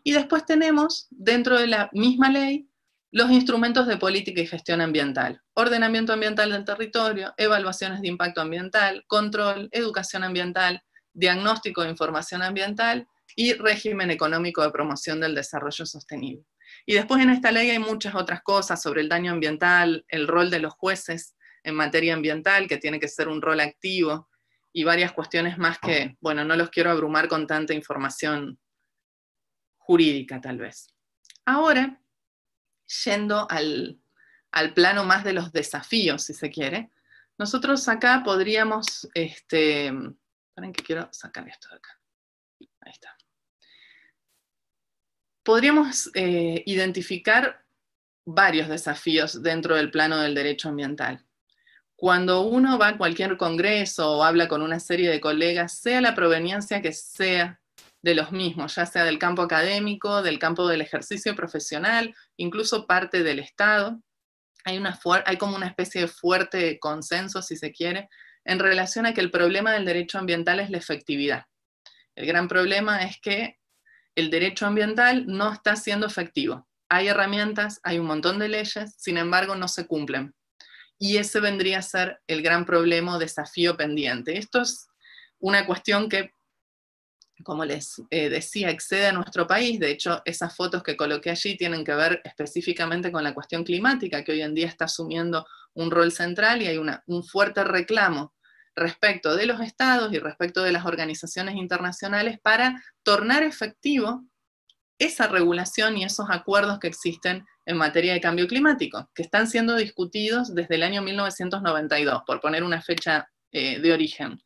Y después tenemos, dentro de la misma ley, los instrumentos de política y gestión ambiental: ordenamiento ambiental del territorio, evaluaciones de impacto ambiental, control, educación ambiental, diagnóstico de información ambiental y régimen económico de promoción del desarrollo sostenible. Y después en esta ley hay muchas otras cosas sobre el daño ambiental, el rol de los jueces en materia ambiental, que tiene que ser un rol activo, y varias cuestiones más que, bueno, no los quiero abrumar con tanta información jurídica tal vez. Ahora, yendo al plano más de los desafíos, si se quiere, nosotros acá podríamos, esperen que quiero sacar esto de acá. Ahí está. Podríamos identificar varios desafíos dentro del plano del derecho ambiental. Cuando uno va a cualquier congreso o habla con una serie de colegas, sea la proveniencia que sea de los mismos, ya sea del campo académico, del campo del ejercicio profesional, incluso parte del Estado, hay como una especie de fuerte consenso, si se quiere, en relación a que el problema del derecho ambiental es la efectividad. El gran problema es que el derecho ambiental no está siendo efectivo. Hay herramientas, hay un montón de leyes, sin embargo no se cumplen. Y ese vendría a ser el gran problema o desafío pendiente. Esto es una cuestión que, como les decía, excede a nuestro país. De hecho, esas fotos que coloqué allí tienen que ver específicamente con la cuestión climática, que hoy en día está asumiendo un rol central, y hay un fuerte reclamo respecto de los estados y respecto de las organizaciones internacionales para tornar efectivo esa regulación y esos acuerdos que existen en materia de cambio climático, que están siendo discutidos desde el año 1992, por poner una fecha de origen,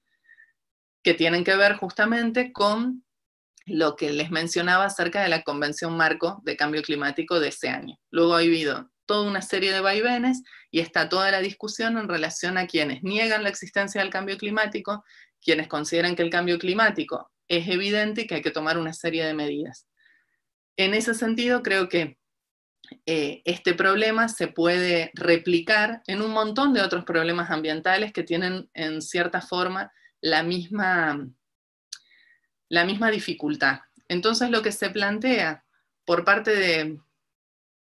que tienen que ver justamente con lo que les mencionaba acerca de la Convención Marco de Cambio Climático de ese año. Luego ha habido toda una serie de vaivenes y está toda la discusión en relación a quienes niegan la existencia del cambio climático, quienes consideran que el cambio climático es evidente y que hay que tomar una serie de medidas. En ese sentido, creo que este problema se puede replicar en un montón de otros problemas ambientales que tienen en cierta forma la misma dificultad. Entonces lo que se plantea por parte de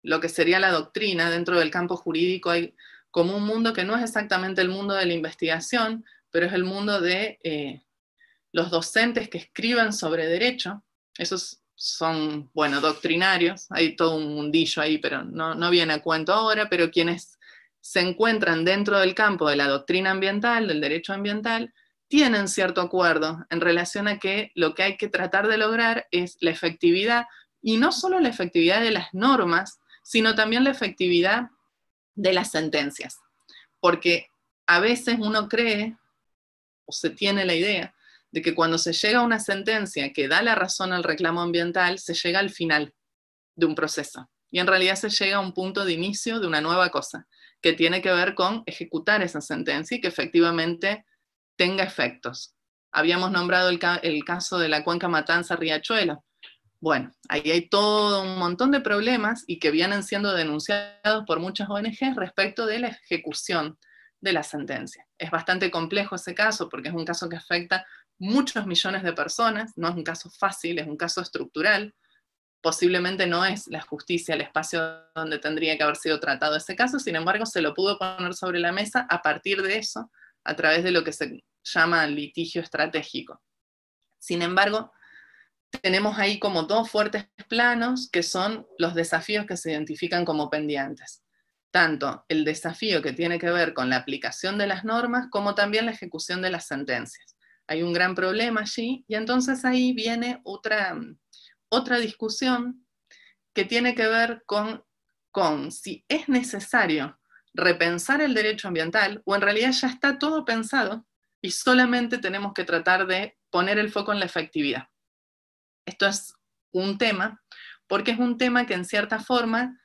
lo que sería la doctrina dentro del campo jurídico, hay como un mundo que no es exactamente el mundo de la investigación, pero es el mundo de los docentes que escriben sobre derecho. Esos son, bueno, doctrinarios, hay todo un mundillo ahí, pero no viene a cuento ahora, pero quienes se encuentran dentro del campo de la doctrina ambiental, del derecho ambiental, tienen cierto acuerdo en relación a que lo que hay que tratar de lograr es la efectividad, y no solo la efectividad de las normas, sino también la efectividad de las sentencias. Porque a veces uno cree, o se tiene la idea, de que cuando se llega a una sentencia que da la razón al reclamo ambiental, se llega al final de un proceso. Y en realidad se llega a un punto de inicio de una nueva cosa, que tiene que ver con ejecutar esa sentencia y que efectivamente tenga efectos. Habíamos nombrado el caso de la cuenca Matanza-Riachuelo. Bueno, ahí hay todo un montón de problemas y que vienen siendo denunciados por muchas ONG respecto de la ejecución de la sentencia. Es bastante complejo ese caso porque es un caso que afecta muchos millones de personas, no es un caso fácil, es un caso estructural. Posiblemente no es la justicia el espacio donde tendría que haber sido tratado ese caso, sin embargo se lo pudo poner sobre la mesa a partir de eso, a través de lo que se llama litigio estratégico. Sin embargo, tenemos ahí como dos fuertes planos que son los desafíos que se identifican como pendientes. Tanto el desafío que tiene que ver con la aplicación de las normas como también la ejecución de las sentencias. Hay un gran problema allí y entonces ahí viene otra discusión que tiene que ver con si es necesario repensar el derecho ambiental o en realidad ya está todo pensado y solamente tenemos que tratar de poner el foco en la efectividad. Esto es un tema, porque es un tema que en cierta forma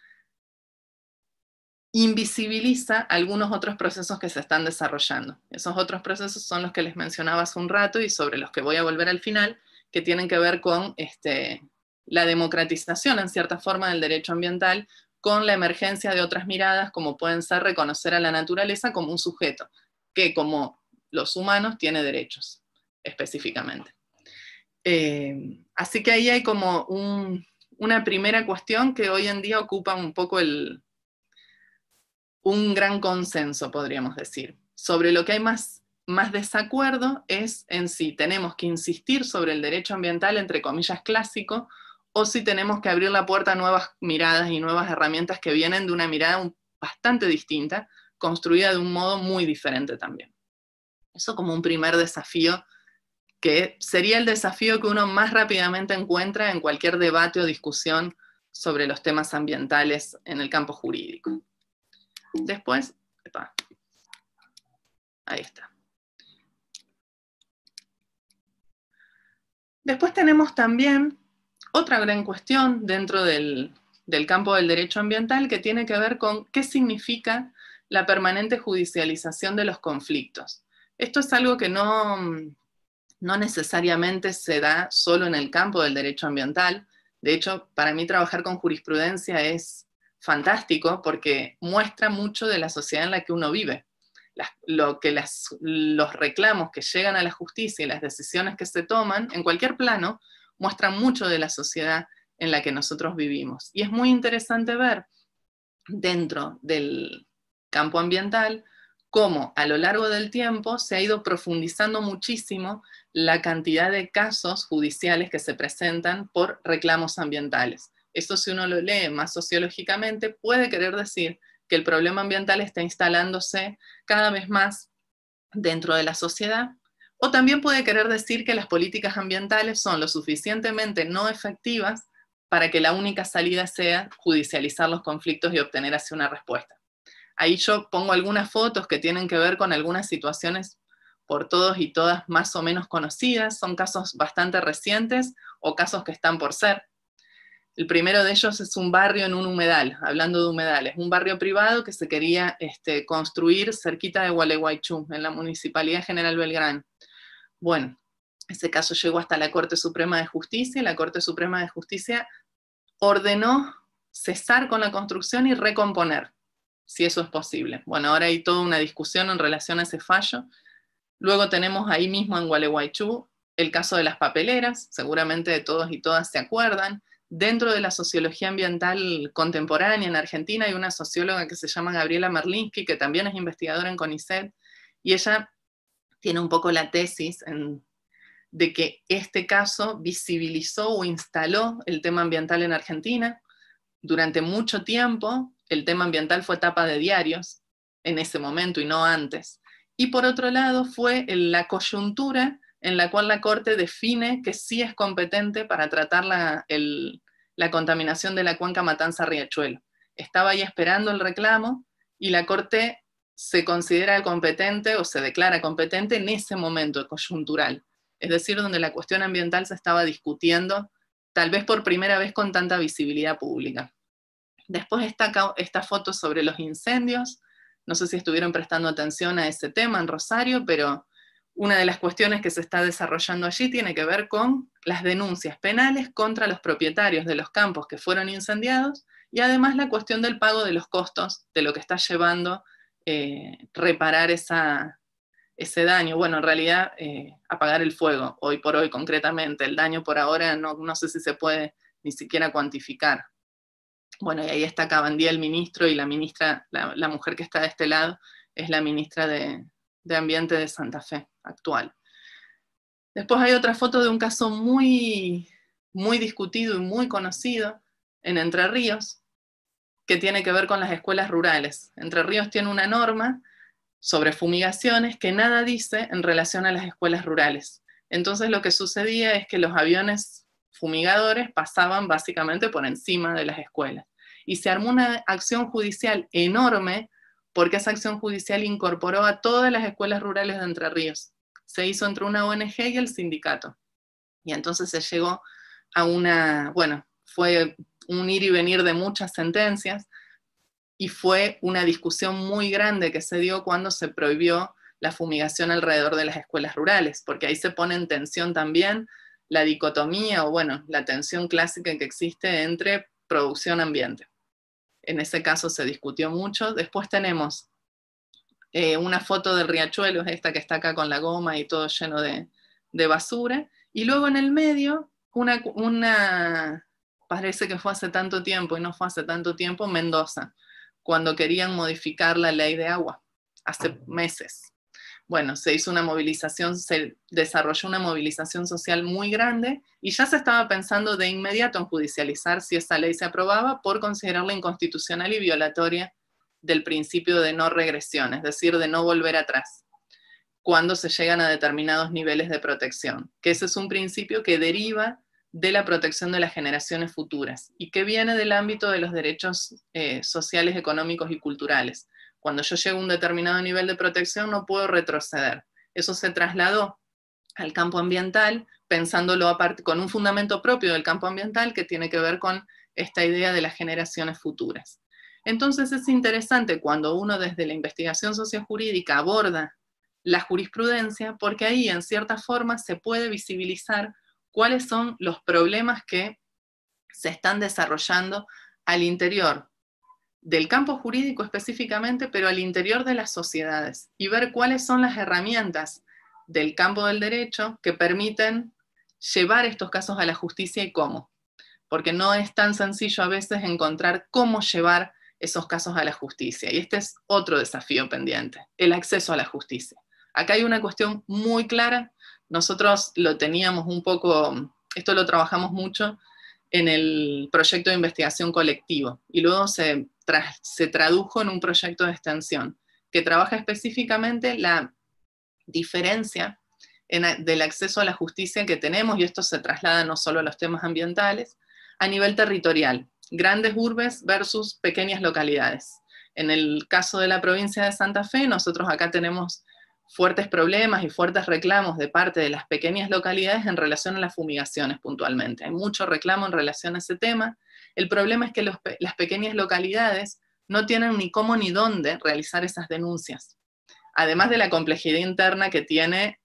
invisibiliza algunos otros procesos que se están desarrollando. Esos otros procesos son los que les mencionaba hace un rato y sobre los que voy a volver al final, que tienen que ver con la democratización en cierta forma del derecho ambiental, con la emergencia de otras miradas como pueden ser reconocer a la naturaleza como un sujeto, que como los humanos tiene derechos específicamente. Así que ahí hay como una primera cuestión que hoy en día ocupa un poco un gran consenso, podríamos decir. Sobre lo que hay más desacuerdo es en si tenemos que insistir sobre el derecho ambiental, entre comillas, clásico, o si tenemos que abrir la puerta a nuevas miradas y nuevas herramientas que vienen de una mirada bastante distinta, construida de un modo muy diferente también. Eso como un primer desafío, que sería el desafío que uno más rápidamente encuentra en cualquier debate o discusión sobre los temas ambientales en el campo jurídico. Después, ahí está. Después tenemos también otra gran cuestión dentro del campo del derecho ambiental que tiene que ver con qué significa la permanente judicialización de los conflictos. Esto es algo que no necesariamente se da solo en el campo del derecho ambiental. De hecho, para mí trabajar con jurisprudencia es fantástico porque muestra mucho de la sociedad en la que uno vive. Los reclamos que llegan a la justicia y las decisiones que se toman en cualquier plano muestran mucho de la sociedad en la que nosotros vivimos. Y es muy interesante ver dentro del campo ambiental cómo a lo largo del tiempo se ha ido profundizando muchísimo la cantidad de casos judiciales que se presentan por reclamos ambientales. Eso, si uno lo lee más sociológicamente, puede querer decir que el problema ambiental está instalándose cada vez más dentro de la sociedad, o también puede querer decir que las políticas ambientales son lo suficientemente no efectivas para que la única salida sea judicializar los conflictos y obtener así una respuesta. Ahí yo pongo algunas fotos que tienen que ver con algunas situaciones por todos y todas más o menos conocidas, son casos bastante recientes o casos que están por ser. El primero de ellos es un barrio en un humedal, hablando de humedales, un barrio privado que se quería construir cerquita de Gualeguaychú, en la Municipalidad General Belgrano. Bueno, ese caso llegó hasta la Corte Suprema de Justicia, y la Corte Suprema de Justicia ordenó cesar con la construcción y recomponer, si eso es posible. Bueno, ahora hay toda una discusión en relación a ese fallo. Luego tenemos ahí mismo en Gualeguaychú el caso de las papeleras, seguramente todos y todas se acuerdan. Dentro de la sociología ambiental contemporánea en Argentina hay una socióloga que se llama Gabriela Merlinsky, que también es investigadora en CONICET, y ella tiene un poco la tesis de que este caso visibilizó o instaló el tema ambiental en Argentina. Durante mucho tiempo el tema ambiental fue tapa de diarios en ese momento y no antes. Y por otro lado fue la coyuntura en la cual la Corte define que sí es competente para tratar la contaminación de la cuenca Matanza-Riachuelo. Estaba ahí esperando el reclamo y la Corte se considera competente o se declara competente en ese momento coyuntural. Es decir, donde la cuestión ambiental se estaba discutiendo, tal vez por primera vez con tanta visibilidad pública. Después está esta foto sobre los incendios. No sé si estuvieron prestando atención a ese tema en Rosario, pero una de las cuestiones que se está desarrollando allí tiene que ver con las denuncias penales contra los propietarios de los campos que fueron incendiados, y además la cuestión del pago de los costos de lo que está llevando reparar ese daño. Bueno, en realidad apagar el fuego, hoy por hoy concretamente. El daño por ahora no sé si se puede ni siquiera cuantificar. Bueno, y ahí está Cabandía, el ministro, y la ministra, la mujer que está de este lado, es la ministra de Ambiente de Santa Fe, actual. Después hay otra foto de un caso muy, muy discutido y muy conocido en Entre Ríos, que tiene que ver con las escuelas rurales. Entre Ríos tiene una norma sobre fumigaciones que nada dice en relación a las escuelas rurales. Entonces lo que sucedía es que los aviones fumigadores pasaban básicamente por encima de las escuelas. Y se armó una acción judicial enorme porque esa acción judicial incorporó a todas las escuelas rurales de Entre Ríos. Se hizo entre una ONG y el sindicato. Y entonces se llegó a fue un ir y venir de muchas sentencias, y fue una discusión muy grande que se dio cuando se prohibió la fumigación alrededor de las escuelas rurales, porque ahí se pone en tensión también la dicotomía, o la tensión clásica que existe entre producción-ambiente. En ese caso se discutió mucho. Después tenemos una foto del riachuelo, esta que está acá con la goma y todo lleno de basura, y luego en el medio, parece que fue hace tanto tiempo, y no fue hace tanto tiempo, Mendoza, cuando querían modificar la ley de agua, hace meses. Bueno, se hizo una movilización, se desarrolló una movilización social muy grande, y ya se estaba pensando de inmediato en judicializar si esa ley se aprobaba por considerarla inconstitucional y violatoria del principio de no regresión, es decir, de no volver atrás, cuando se llegan a determinados niveles de protección, que ese es un principio que deriva de la protección de las generaciones futuras y que viene del ámbito de los derechos sociales, económicos y culturales. Cuando yo llego a un determinado nivel de protección no puedo retroceder. Eso se trasladó al campo ambiental, pensándolo aparte, con un fundamento propio del campo ambiental que tiene que ver con esta idea de las generaciones futuras. Entonces es interesante cuando uno desde la investigación sociojurídica aborda la jurisprudencia, porque ahí en cierta forma se puede visibilizar cuáles son los problemas que se están desarrollando al interior del campo jurídico específicamente, pero al interior de las sociedades, y ver cuáles son las herramientas del campo del derecho que permiten llevar estos casos a la justicia y cómo. Porque no es tan sencillo a veces encontrar cómo llevar esos casos a la justicia. Y este es otro desafío pendiente, el acceso a la justicia. Acá hay una cuestión muy clara. Nosotros lo teníamos un poco, esto lo trabajamos mucho en el proyecto de investigación colectivo, y luego se tradujo en un proyecto de extensión que trabaja específicamente la diferencia del acceso a la justicia que tenemos, y esto se traslada no solo a los temas ambientales, a nivel territorial, grandes urbes versus pequeñas localidades. En el caso de la provincia de Santa Fe, nosotros acá tenemos fuertes problemas y fuertes reclamos de parte de las pequeñas localidades en relación a las fumigaciones puntualmente. Hay mucho reclamo en relación a ese tema. El problema es que las pequeñas localidades no tienen ni cómo ni dónde realizar esas denuncias. Además de la complejidad interna que tiene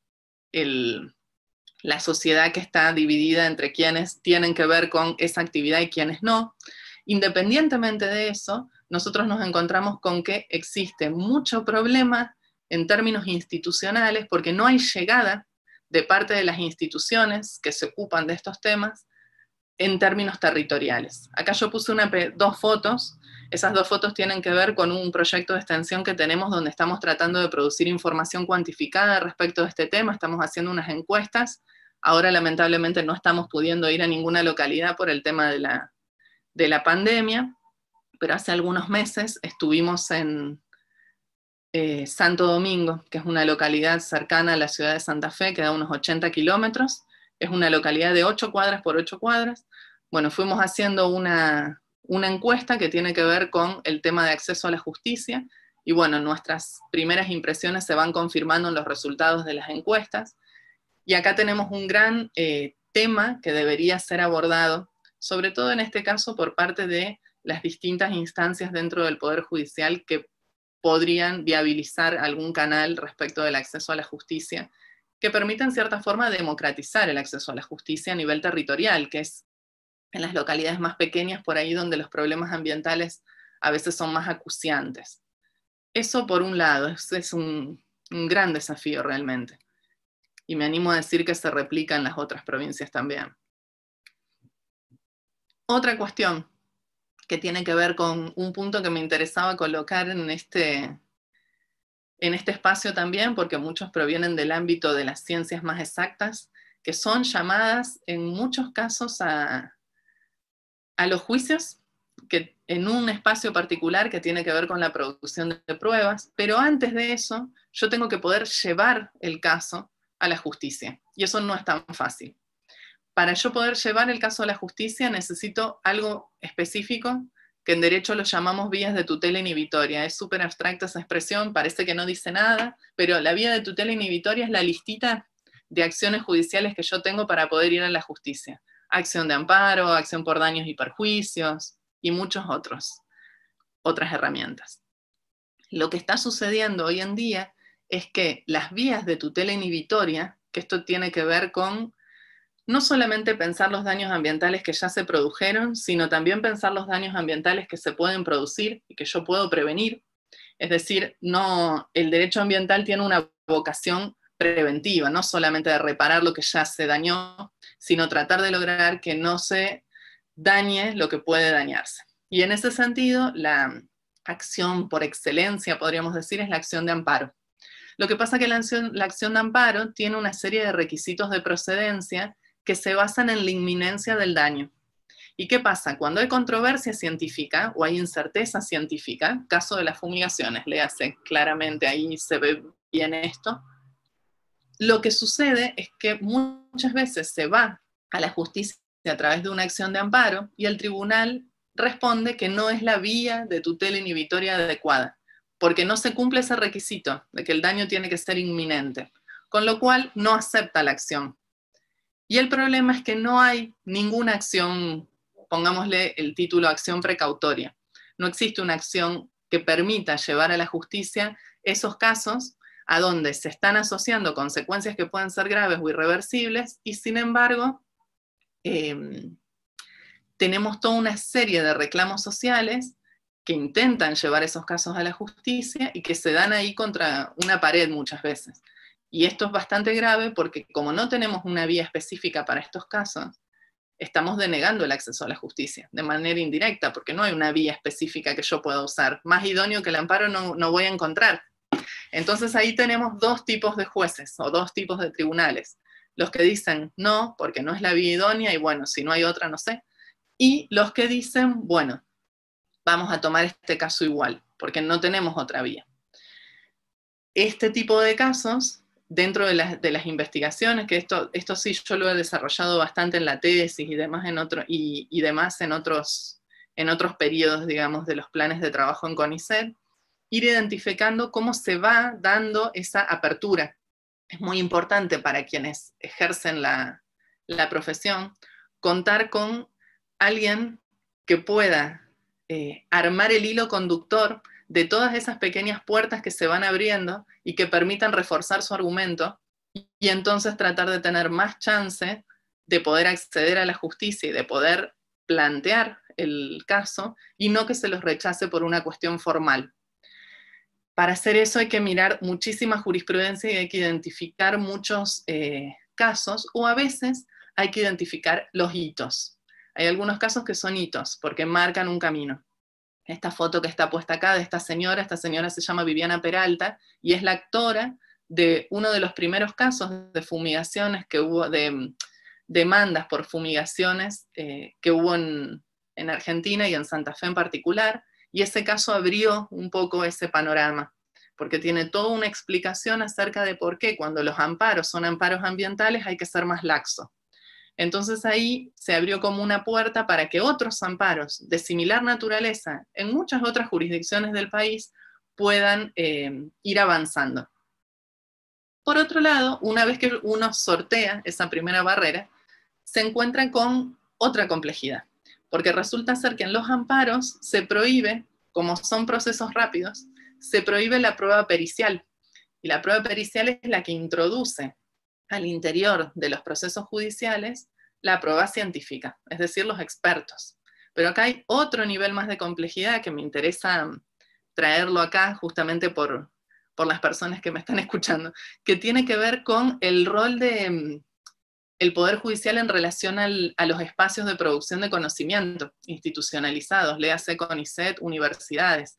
la sociedad, que está dividida entre quienes tienen que ver con esa actividad y quienes no. Independientemente de eso, nosotros nos encontramos con que existe mucho problema en términos institucionales, porque no hay llegada de parte de las instituciones que se ocupan de estos temas en términos territoriales. Acá yo puse dos fotos. Esas dos fotos tienen que ver con un proyecto de extensión que tenemos donde estamos tratando de producir información cuantificada respecto de este tema. Estamos haciendo unas encuestas. Ahora lamentablemente no estamos pudiendo ir a ninguna localidad por el tema de la pandemia, pero hace algunos meses estuvimos en Santo Domingo, que es una localidad cercana a la ciudad de Santa Fe, que da unos 80 kilómetros. Es una localidad de 8 cuadras por 8 cuadras. Bueno, fuimos haciendo una encuesta que tiene que ver con el tema de acceso a la justicia, y bueno, nuestras primeras impresiones se van confirmando en los resultados de las encuestas, y acá tenemos un gran tema que debería ser abordado, sobre todo en este caso por parte de las distintas instancias dentro del Poder Judicial que podrían viabilizar algún canal respecto del acceso a la justicia, que permita en cierta forma democratizar el acceso a la justicia a nivel territorial, que es en las localidades más pequeñas, por ahí donde los problemas ambientales a veces son más acuciantes. Eso por un lado, es un gran desafío realmente. Y me animo a decir que se replica en las otras provincias también. Otra cuestión que tiene que ver con un punto que me interesaba colocar en este espacio también, porque muchos provienen del ámbito de las ciencias más exactas, que son llamadas en muchos casos a los juicios, que en un espacio particular que tiene que ver con la producción de pruebas, pero antes de eso yo tengo que poder llevar el caso a la justicia, y eso no es tan fácil. Para yo poder llevar el caso a la justicia necesito algo específico, que en derecho lo llamamos vías de tutela inhibitoria. Es súper abstracta esa expresión, parece que no dice nada, pero la vía de tutela inhibitoria es la listita de acciones judiciales que yo tengo para poder ir a la justicia. Acción de amparo, acción por daños y perjuicios, y muchas otras herramientas. Lo que está sucediendo hoy en día es que las vías de tutela inhibitoria, que esto tiene que ver con no solamente pensar los daños ambientales que ya se produjeron, sino también pensar los daños ambientales que se pueden producir y que yo puedo prevenir. Es decir, el derecho ambiental tiene una vocación preventiva, no solamente de reparar lo que ya se dañó, sino tratar de lograr que no se dañe lo que puede dañarse. Y en ese sentido, la acción por excelencia, podríamos decir, es la acción de amparo. Lo que pasa es que la acción de amparo tiene una serie de requisitos de procedencia que se basan en la inminencia del daño. ¿Y qué pasa? Cuando hay controversia científica o hay incerteza científica, caso de las fumigaciones, léase claramente, ahí se ve bien esto, lo que sucede es que muchas veces se va a la justicia a través de una acción de amparo y el tribunal responde que no es la vía de tutela inhibitoria adecuada, porque no se cumple ese requisito de que el daño tiene que ser inminente, con lo cual no acepta la acción. Y el problema es que no hay ninguna acción, pongámosle el título acción precautoria. No existe una acción que permita llevar a la justicia esos casos a donde se están asociando consecuencias que pueden ser graves o irreversibles, y sin embargo, tenemos toda una serie de reclamos sociales que intentan llevar esos casos a la justicia y que se dan ahí contra una pared muchas veces. Y esto es bastante grave porque como no tenemos una vía específica para estos casos, estamos denegando el acceso a la justicia de manera indirecta, porque no hay una vía específica que yo pueda usar. Más idóneo que el amparo no voy a encontrar. Entonces ahí tenemos dos tipos de jueces o dos tipos de tribunales. Los que dicen no, porque no es la vía idónea y bueno, si no hay otra, no sé. Y los que dicen, bueno, vamos a tomar este caso igual, porque no tenemos otra vía. Este tipo de casos, dentro de las investigaciones, que esto sí yo lo he desarrollado bastante en la tesis y demás en otros periodos, digamos, de los planes de trabajo en CONICET, ir identificando cómo se va dando esa apertura. Es muy importante para quienes ejercen la profesión contar con alguien que pueda armar el hilo conductor de todas esas pequeñas puertas que se van abriendo y que permitan reforzar su argumento, y entonces tratar de tener más chance de poder acceder a la justicia y de poder plantear el caso, y no que se los rechace por una cuestión formal. Para hacer eso hay que mirar muchísima jurisprudencia y hay que identificar muchos casos, o a veces hay que identificar los hitos. Hay algunos casos que son hitos, porque marcan un camino. Esta foto que está puesta acá de esta señora se llama Viviana Peralta, y es la actora de uno de los primeros casos de fumigaciones que hubo, de demandas por fumigaciones que hubo en Argentina y en Santa Fe en particular, y ese caso abrió un poco ese panorama, porque tiene toda una explicación acerca de por qué cuando los amparos son amparos ambientales hay que ser más laxo. Entonces ahí se abrió como una puerta para que otros amparos de similar naturaleza en muchas otras jurisdicciones del país puedan ir avanzando. Por otro lado, una vez que uno sortea esa primera barrera, se encuentra con otra complejidad, porque resulta ser que en los amparos se prohíbe, como son procesos rápidos, se prohíbe la prueba pericial, y la prueba pericial es la que introduce al interior de los procesos judiciales la prueba científica, es decir, los expertos. Pero acá hay otro nivel más de complejidad que me interesa traerlo acá justamente por las personas que me están escuchando, que tiene que ver con el rol de el Poder Judicial en relación a los espacios de producción de conocimiento institucionalizados, léase CONICET, universidades.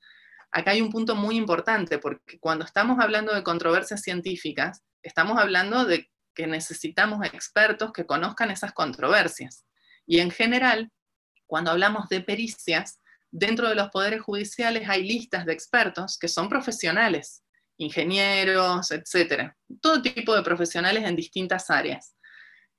Acá hay un punto muy importante, porque cuando estamos hablando de controversias científicas, estamos hablando de que necesitamos expertos que conozcan esas controversias. Y en general, cuando hablamos de pericias, dentro de los poderes judiciales hay listas de expertos que son profesionales, ingenieros, etcétera, todo tipo de profesionales en distintas áreas.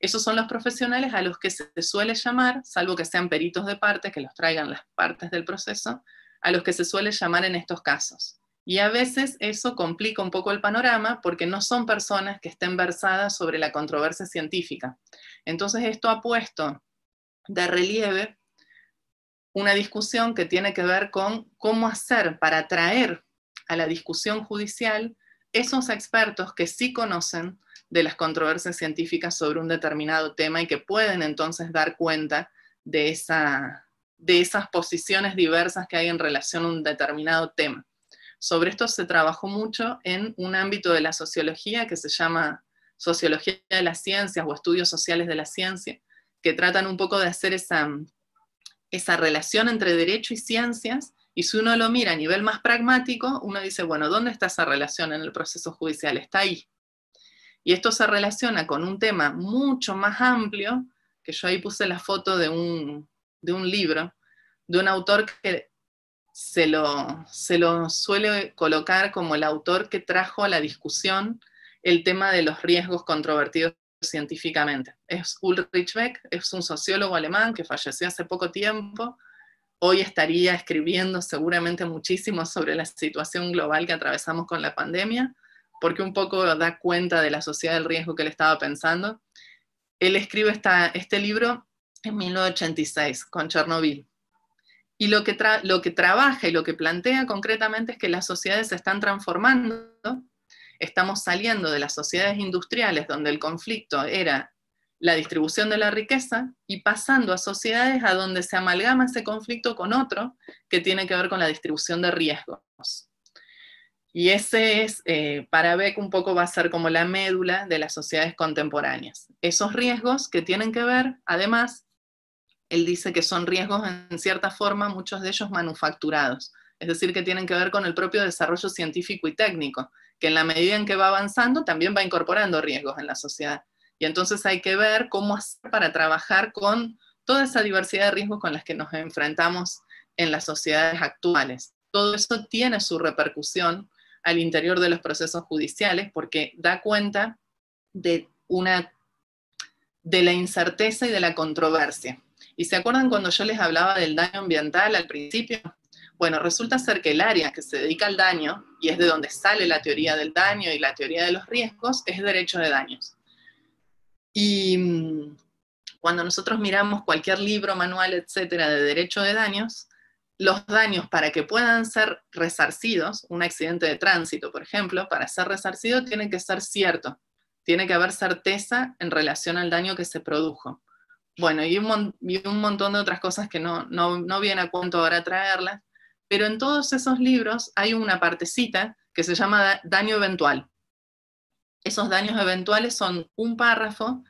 Esos son los profesionales a los que se suele llamar, salvo que sean peritos de parte, que los traigan las partes del proceso, a los que se suele llamar en estos casos. Y a veces eso complica un poco el panorama porque no son personas que estén versadas sobre la controversia científica. Entonces esto ha puesto de relieve una discusión que tiene que ver con cómo hacer para atraer a la discusión judicial esos expertos que sí conocen de las controversias científicas sobre un determinado tema y que pueden entonces dar cuenta de esas posiciones diversas que hay en relación a un determinado tema. Sobre esto se trabajó mucho en un ámbito de la sociología que se llama Sociología de las Ciencias o Estudios Sociales de la Ciencia, que tratan un poco de hacer esa relación entre derecho y ciencias, y si uno lo mira a nivel más pragmático, uno dice, bueno, ¿dónde está esa relación en el proceso judicial? Está ahí. Y esto se relaciona con un tema mucho más amplio, que yo ahí puse la foto de un libro, de un autor que se lo suele colocar como el autor que trajo a la discusión el tema de los riesgos controvertidos científicamente. Es Ulrich Beck, es un sociólogo alemán que falleció hace poco tiempo. Hoy estaría escribiendo seguramente muchísimo sobre la situación global que atravesamos con la pandemia, porque un poco da cuenta de la sociedad del riesgo que él estaba pensando. Él escribe este libro en 1986, con Chernobyl. Y lo que trabaja y lo que plantea concretamente es que las sociedades se están transformando, estamos saliendo de las sociedades industriales donde el conflicto era la distribución de la riqueza y pasando a sociedades a donde se amalgama ese conflicto con otro que tiene que ver con la distribución de riesgos. Y ese es, para Beck, un poco va a ser como la médula de las sociedades contemporáneas. Esos riesgos que tienen que ver, además, él dice que son riesgos en cierta forma, muchos de ellos manufacturados, es decir, que tienen que ver con el propio desarrollo científico y técnico, que en la medida en que va avanzando también va incorporando riesgos en la sociedad. Y entonces hay que ver cómo hacer para trabajar con toda esa diversidad de riesgos con las que nos enfrentamos en las sociedades actuales. Todo eso tiene su repercusión al interior de los procesos judiciales porque da cuenta de la incerteza y de la controversia. ¿Y se acuerdan cuando yo les hablaba del daño ambiental al principio? Bueno, resulta ser que el área que se dedica al daño, y es de donde sale la teoría del daño y la teoría de los riesgos, es derecho de daños. Y cuando nosotros miramos cualquier libro, manual, etcétera, de derecho de daños, los daños para que puedan ser resarcidos, un accidente de tránsito, por ejemplo, para ser resarcido tiene que ser cierto, tiene que haber certeza en relación al daño que se produjo. Bueno, y un montón de otras cosas que no viene a cuento ahora traerlas, pero en todos esos libros hay una partecita que se llama daño eventual. Esos daños eventuales son un párrafo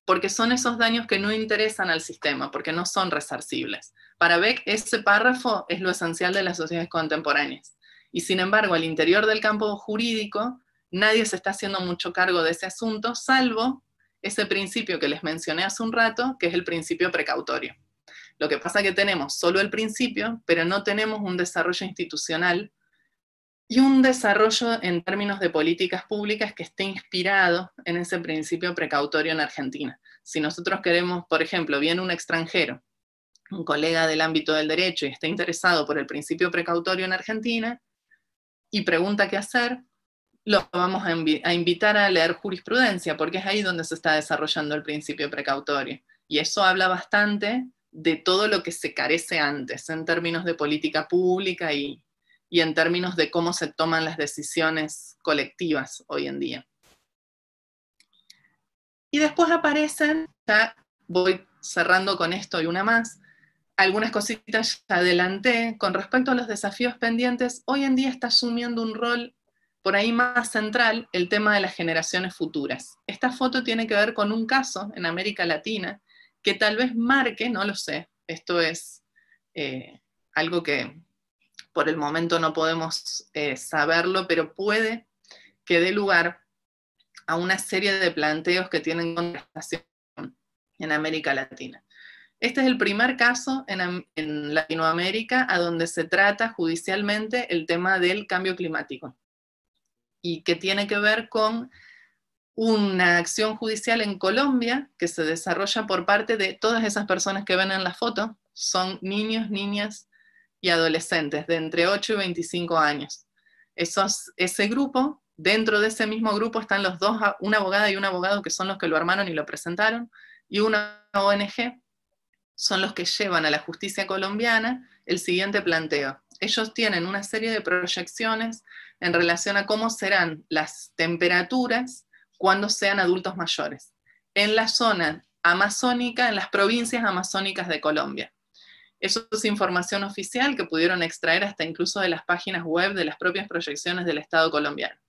porque son esos daños que no interesan al sistema, porque no son resarcibles. Para Beck, ese párrafo es lo esencial de las sociedades contemporáneas. Y sin embargo, al interior del campo jurídico, nadie se está haciendo mucho cargo de ese asunto, salvo ese principio que les mencioné hace un rato, que es el principio precautorio. Lo que pasa es que tenemos solo el principio, pero no tenemos un desarrollo institucional y un desarrollo en términos de políticas públicas que esté inspirado en ese principio precautorio en Argentina. Si nosotros queremos, por ejemplo, viene un extranjero, un colega del ámbito del derecho y está interesado por el principio precautorio en Argentina y pregunta qué hacer, lo vamos a invitar a leer jurisprudencia, porque es ahí donde se está desarrollando el principio precautorio. Y eso habla bastante de todo lo que se carece antes, en términos de política pública y en términos de cómo se toman las decisiones colectivas hoy en día. Y después aparecen, ya voy cerrando con esto y una más, algunas cositas ya adelanté, con respecto a los desafíos pendientes, hoy en día está asumiendo un rol por ahí más central el tema de las generaciones futuras. Esta foto tiene que ver con un caso en América Latina que tal vez marque, no lo sé, esto es algo que por el momento no podemos saberlo, pero puede que dé lugar a una serie de planteos que tienen contestación en América Latina. Este es el primer caso en Latinoamérica a donde se trata judicialmente el tema del cambio climático y que tiene que ver con una acción judicial en Colombia que se desarrolla por parte de todas esas personas que ven en la foto, son niños, niñas y adolescentes de entre 8 y 25 años. Ese grupo, dentro de ese mismo grupo están los dos, una abogada y un abogado que son los que lo armaron y lo presentaron, y una ONG, son los que llevan a la justicia colombiana el siguiente planteo. Ellos tienen una serie de proyecciones en relación a cómo serán las temperaturas cuando sean adultos mayores, en la zona amazónica, en las provincias amazónicas de Colombia. Eso es información oficial que pudieron extraer hasta incluso de las páginas web de las propias proyecciones del Estado colombiano.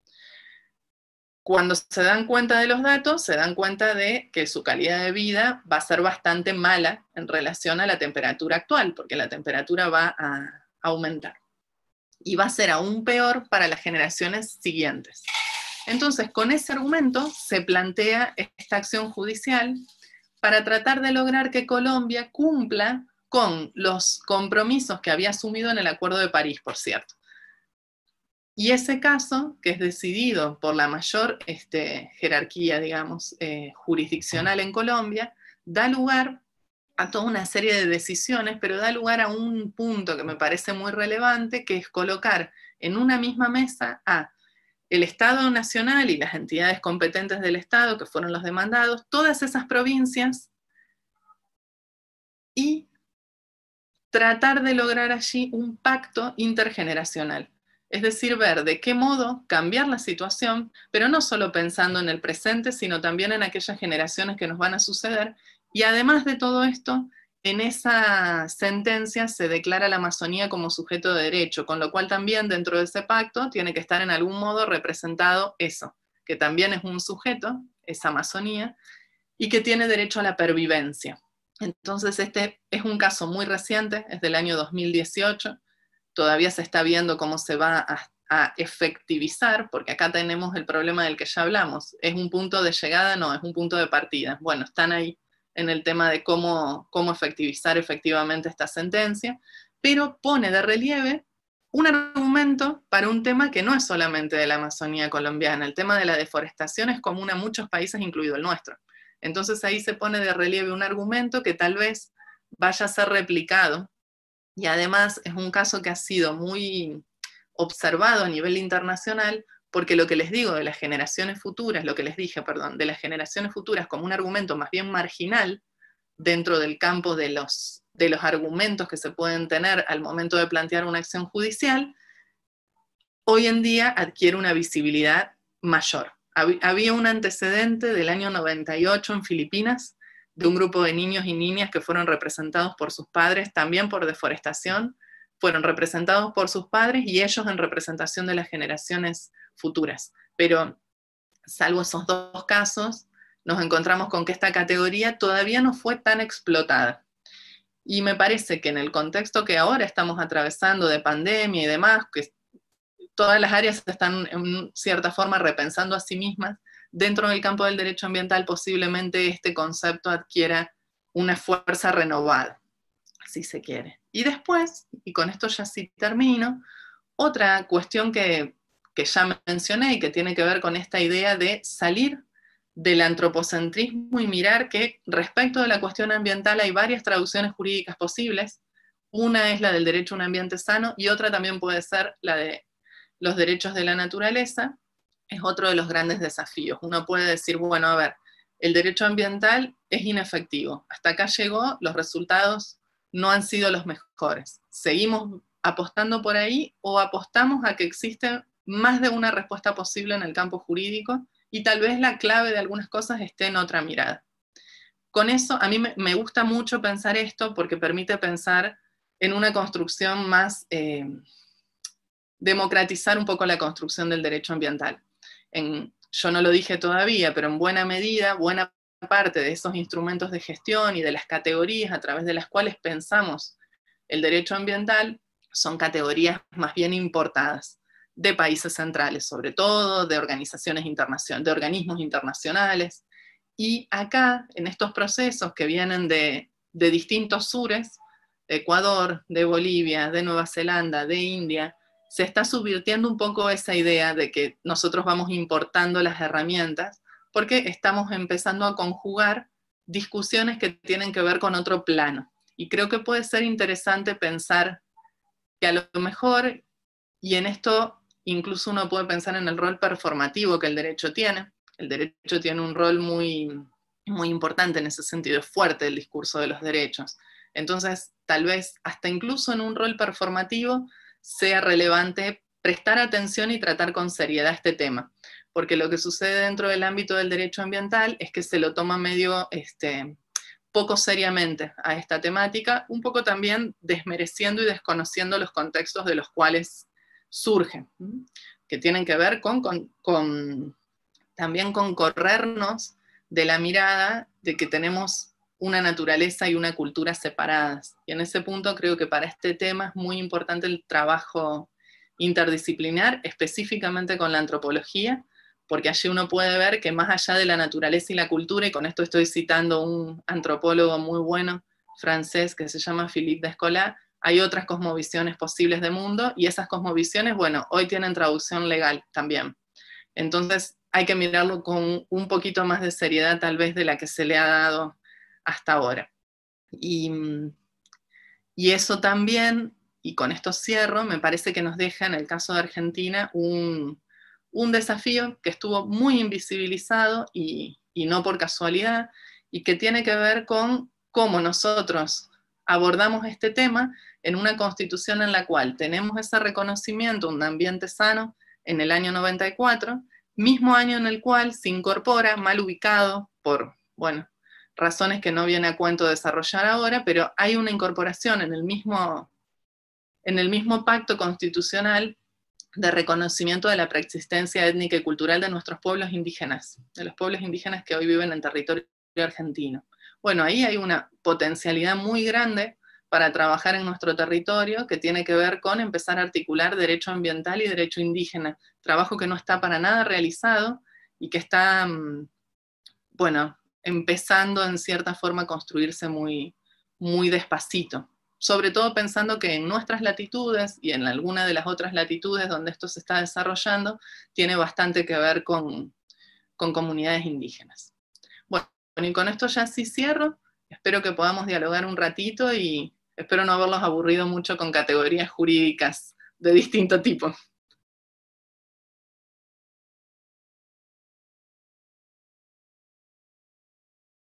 Cuando se dan cuenta de los datos, se dan cuenta de que su calidad de vida va a ser bastante mala en relación a la temperatura actual, porque la temperatura va a aumentar. Y va a ser aún peor para las generaciones siguientes. Entonces, con ese argumento se plantea esta acción judicial para tratar de lograr que Colombia cumpla con los compromisos que había asumido en el Acuerdo de París, por cierto. Y ese caso, que es decidido por la mayor jerarquía, digamos, jurisdiccional en Colombia, da lugar a toda una serie de decisiones, pero da lugar a un punto que me parece muy relevante, que es colocar en una misma mesa a el Estado Nacional y las entidades competentes del Estado, que fueron los demandados, todas esas provincias, y tratar de lograr allí un pacto intergeneracional. Es decir, ver de qué modo cambiar la situación, pero no solo pensando en el presente, sino también en aquellas generaciones que nos van a suceder. Y además de todo esto, en esa sentencia se declara la Amazonía como sujeto de derecho, con lo cual también dentro de ese pacto tiene que estar en algún modo representado eso, que también es un sujeto, esa Amazonía, y que tiene derecho a la pervivencia. Entonces este es un caso muy reciente, es del año 2018, todavía se está viendo cómo se va a efectivizar, porque acá tenemos el problema del que ya hablamos, ¿es un punto de llegada? No, es un punto de partida. Bueno, están ahí en el tema de cómo efectivizar efectivamente esta sentencia, pero pone de relieve un argumento para un tema que no es solamente de la Amazonía colombiana, el tema de la deforestación es común a muchos países, incluido el nuestro. Entonces ahí se pone de relieve un argumento que tal vez vaya a ser replicado y además es un caso que ha sido muy observado a nivel internacional, porque lo que les digo de las generaciones futuras, lo que les dije, perdón, de las generaciones futuras como un argumento más bien marginal dentro del campo de los argumentos que se pueden tener al momento de plantear una acción judicial, hoy en día adquiere una visibilidad mayor. Había un antecedente del año 98 en Filipinas, de un grupo de niños y niñas que fueron representados por sus padres, también por deforestación, fueron representados por sus padres y ellos en representación de las generaciones futuras. Pero salvo esos dos casos, nos encontramos con que esta categoría todavía no fue tan explotada. Y me parece que en el contexto que ahora estamos atravesando de pandemia y demás, que todas las áreas se están en cierta forma repensando a sí mismas, dentro del campo del derecho ambiental posiblemente este concepto adquiera una fuerza renovada, si se quiere. Y después, y con esto ya sí termino, otra cuestión que ya mencioné y que tiene que ver con esta idea de salir del antropocentrismo y mirar que respecto de la cuestión ambiental hay varias traducciones jurídicas posibles. Una es la del derecho a un ambiente sano y otra también puede ser la de los derechos de la naturaleza. Es otro de los grandes desafíos. Uno puede decir, bueno, a ver, el derecho ambiental es inefectivo. Hasta acá llegó, los resultados no han sido los mejores. ¿Seguimos apostando por ahí o apostamos a que existe más de una respuesta posible en el campo jurídico y tal vez la clave de algunas cosas esté en otra mirada? Con eso, a mí me gusta mucho pensar esto porque permite pensar en una construcción más, democratizar un poco la construcción del derecho ambiental. Yo no lo dije todavía, pero en buena medida, buena parte de esos instrumentos de gestión y de las categorías a través de las cuales pensamos el derecho ambiental son categorías más bien importadas de países centrales, sobre todo de organizaciones internacionales, de organismos internacionales. Y acá, en estos procesos que vienen de distintos sures, de Ecuador, de Bolivia, de Nueva Zelanda, de India, se está subvirtiendo un poco esa idea de que nosotros vamos importando las herramientas, porque estamos empezando a conjugar discusiones que tienen que ver con otro plano. Y creo que puede ser interesante pensar que a lo mejor, y en esto incluso uno puede pensar en el rol performativo que el derecho tiene. El derecho tiene un rol muy, muy importante en ese sentido, es fuerte el discurso de los derechos. Entonces, tal vez hasta incluso en un rol performativo sea relevante prestar atención y tratar con seriedad este tema, porque lo que sucede dentro del ámbito del derecho ambiental es que se lo toma medio poco seriamente a esta temática, un poco también desmereciendo y desconociendo los contextos de los cuales surgen, que tienen que ver también con corrernos de la mirada de que tenemos una naturaleza y una cultura separadas. Y en ese punto creo que para este tema es muy importante el trabajo interdisciplinar, específicamente con la antropología, porque allí uno puede ver que más allá de la naturaleza y la cultura, y con esto estoy citando un antropólogo muy bueno francés que se llama Philippe Descola, hay otras cosmovisiones posibles de mundo, y esas cosmovisiones, bueno, hoy tienen traducción legal también. Entonces hay que mirarlo con un poquito más de seriedad tal vez de la que se le ha dado hasta ahora. Y eso también, y con esto cierro, me parece que nos deja en el caso de Argentina un desafío que estuvo muy invisibilizado y no por casualidad, y que tiene que ver con cómo nosotros abordamos este tema en una constitución en la cual tenemos ese reconocimiento, un ambiente sano, en el año 94, mismo año en el cual se incorpora, mal ubicado por, bueno, razones que no viene a cuento desarrollar ahora, pero hay una incorporación en el mismo pacto constitucional de reconocimiento de la preexistencia étnica y cultural de nuestros pueblos indígenas, de los pueblos indígenas que hoy viven en territorio argentino. Bueno, ahí hay una potencialidad muy grande para trabajar en nuestro territorio que tiene que ver con empezar a articular derecho ambiental y derecho indígena, trabajo que no está para nada realizado y que está, bueno, empezando en cierta forma a construirse muy, muy despacito. Sobre todo pensando que en nuestras latitudes y en alguna de las otras latitudes donde esto se está desarrollando, tiene bastante que ver con comunidades indígenas. Bueno, y con esto ya sí cierro. Espero que podamos dialogar un ratito y Espero no haberlos aburrido mucho con categorías jurídicas de distinto tipo.